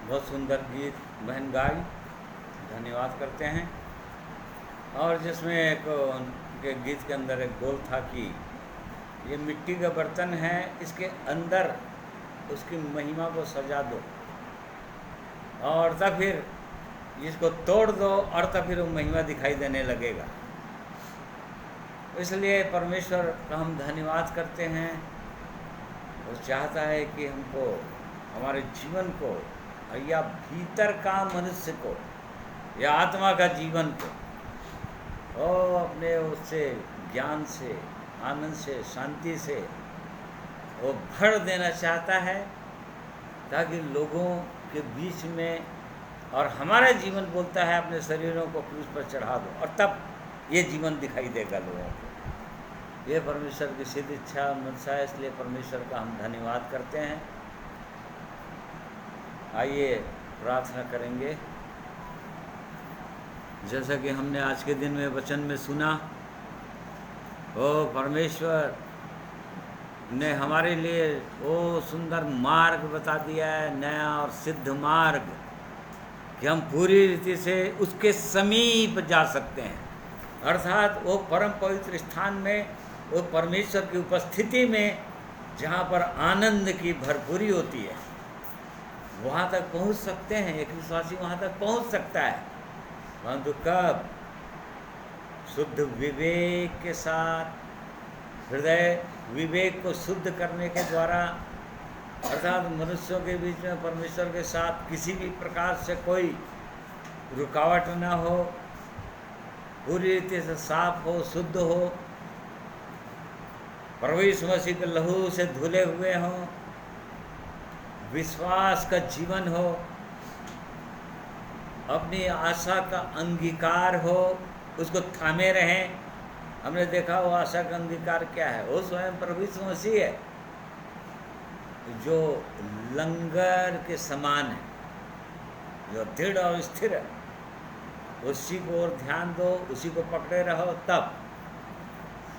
बहुत सुंदर गीत बहन गाई, धन्यवाद करते हैं। और जिसमें एक उनके गीत के अंदर एक बोल था कि ये मिट्टी का बर्तन है, इसके अंदर उसकी महिमा को सजा दो और तब फिर इसको तोड़ दो और तब फिर वो महिमा दिखाई देने लगेगा। इसलिए परमेश्वर का हम धन्यवाद करते हैं। वो चाहता है कि हमको, हमारे जीवन को, या भीतर का मनुष्य को, या आत्मा का जीवन को वो अपने उससे ज्ञान से, आनंद से, शांति से वो भर देना चाहता है, ताकि लोगों के बीच में, और हमारा जीवन बोलता है अपने शरीरों को क्रूस पर चढ़ा दो और तब ये जीवन दिखाई देगा लोगों को। ये परमेश्वर की सिद्ध इच्छा मनसा है, इसलिए परमेश्वर का हम धन्यवाद करते हैं। आइए प्रार्थना करेंगे। जैसा कि हमने आज के दिन में वचन में सुना, ओ परमेश्वर ने हमारे लिए वो सुंदर मार्ग बता दिया है, नया और सिद्ध मार्ग, कि हम पूरी रीति से उसके समीप जा सकते हैं। अर्थात वो परम पवित्र स्थान में, वो परमेश्वर की उपस्थिति में, जहाँ पर आनंद की भरपूरी होती है, वहाँ तक पहुँच सकते हैं। एक विश्वासी वहाँ तक पहुँच सकता है, परंतु कब? शुद्ध विवेक के साथ, हृदय विवेक को शुद्ध करने के द्वारा, अर्थात मनुष्यों के बीच में परमेश्वर के साथ किसी भी प्रकार से कोई रुकावट ना हो, पूरी रीति से साफ हो, शुद्ध हो, प्रभु यीशु मसीह के लहू से धुले हुए हों, विश्वास का जीवन हो, अपनी आशा का अंगीकार हो, उसको थामे रहें। हमने देखा वो आशा का अंगीकार क्या है? वो स्वयं प्रभु यीशु मसीह है, जो लंगर के समान है, जो दृढ़ और स्थिर है। उसी को और ध्यान दो, उसी को पकड़े रहो तब।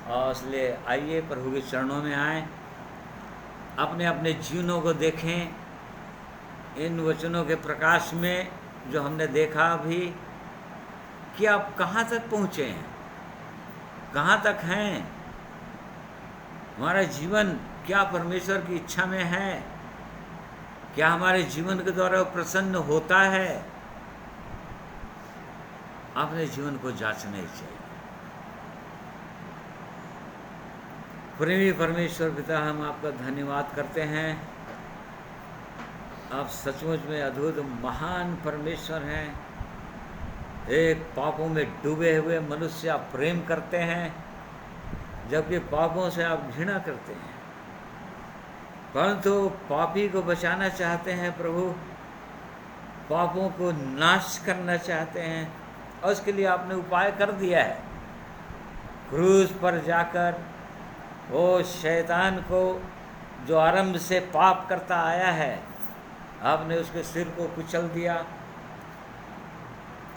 और इसलिए आइए प्रभु के चरणों में आएं, अपने अपने जीवनों को देखें, इन वचनों के प्रकाश में जो हमने देखा अभी, कि आप कहाँ तक पहुँचे हैं, कहाँ तक हैं, हमारा जीवन क्या परमेश्वर की इच्छा में है, क्या हमारे जीवन के द्वारा वो प्रसन्न होता है। अपने जीवन को जांचना ही चाहिए। प्रेमी परमेश्वर पिता, हम आपका धन्यवाद करते हैं। आप सचमुच में अद्भुत महान परमेश्वर हैं। एक पापों में डूबे हुए मनुष्य आप प्रेम करते हैं, जबकि पापों से आप घृणा करते हैं, परंतु पापी को बचाना चाहते हैं प्रभु, पापों को नाश करना चाहते हैं, और उसके लिए आपने उपाय कर दिया है। क्रूस पर जाकर वो शैतान को, जो आरंभ से पाप करता आया है, आपने उसके सिर को कुचल दिया,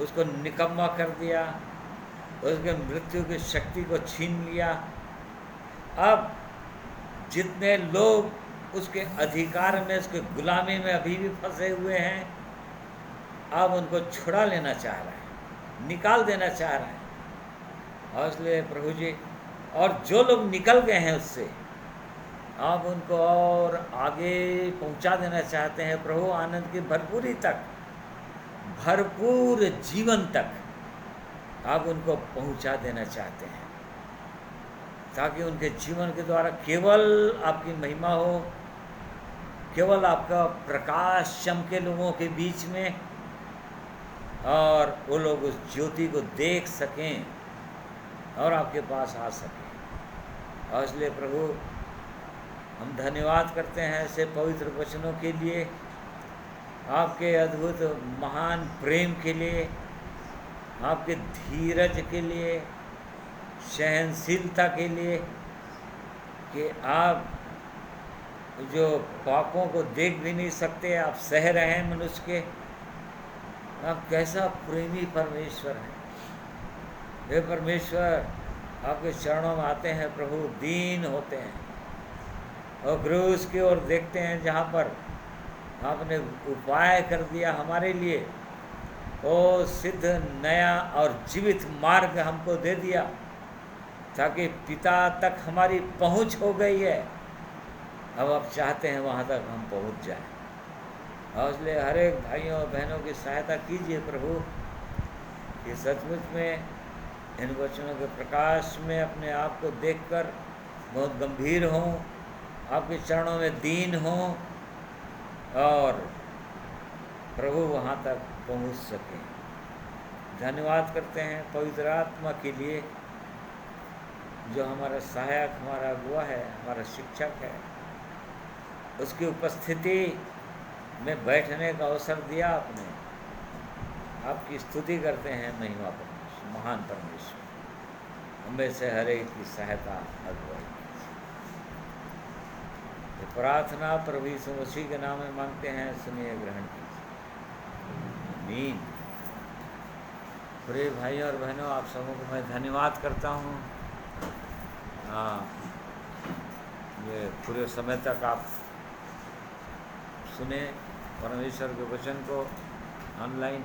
उसको निकम्मा कर दिया, उसके मृत्यु की शक्ति को छीन लिया। अब जितने लोग उसके अधिकार में, उसके गुलामी में अभी भी फंसे हुए हैं, अब उनको छुड़ा लेना चाह रहा है, निकाल देना चाह रहा है। और इसलिए प्रभु जी, और जो लोग निकल गए हैं उससे, आप उनको और आगे पहुंचा देना चाहते हैं प्रभु, आनंद की भरपूरी तक, भरपूर जीवन तक आप उनको पहुंचा देना चाहते हैं, ताकि उनके जीवन के द्वारा केवल आपकी महिमा हो, केवल आपका प्रकाश चमके लोगों के बीच में, और वो लोग उस ज्योति को देख सकें और आपके पास आ सकें। और इसलिए प्रभु, हम धन्यवाद करते हैं ऐसे पवित्र वचनों के लिए, आपके अद्भुत महान प्रेम के लिए, आपके धीरज के लिए, सहनशीलता के लिए, कि आप जो पापों को देख भी नहीं सकते, आप सह रहे हैं मनुष्य के। आप कैसा प्रेमी परमेश्वर हैं। हे परमेश्वर, आपके चरणों में आते हैं प्रभु, दीन होते हैं और क्रूस की ओर देखते हैं जहाँ पर आपने उपाय कर दिया हमारे लिए। ओ सिद्ध नया और जीवित मार्ग हमको दे दिया, ताकि पिता तक हमारी पहुँच हो गई है। अब आप चाहते हैं वहाँ तक हम पहुँच जाएं। और इसलिए हर एक भाइयों और बहनों की सहायता कीजिए प्रभु, कि सचमुच में इन वचनों के प्रकाश में अपने आप को देखकर बहुत गंभीर हों, आपके चरणों में दीन हों और प्रभु वहाँ तक पहुँच सकें। धन्यवाद करते हैं पवित्र आत्मा के लिए, जो हमारा सहायक, हमारा अगुआ है, हमारा शिक्षक है। उसकी उपस्थिति में बैठने का अवसर दिया आपने। आपकी स्तुति करते हैं महिमा परमेश्वर, महान परमेश्वर। हमें से हर एक की सहायता अगुवाई कीजिए। प्रार्थना प्रभु यीशु मसीह के नाम में मांगते हैं, सुनिए, ग्रहण कीजिए। आमीन। प्रिय भाइयों और बहनों, आप सबों को मैं धन्यवाद करता हूँ। ये पूरे समय तक आप सुने परमेश्वर के वचन को ऑनलाइन,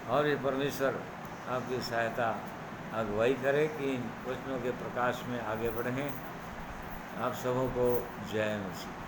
और ये परमेश्वर आपकी सहायता अगुवाई करे कि इन वचनों के प्रकाश में आगे बढ़ें। आप सबों को जय मसीह।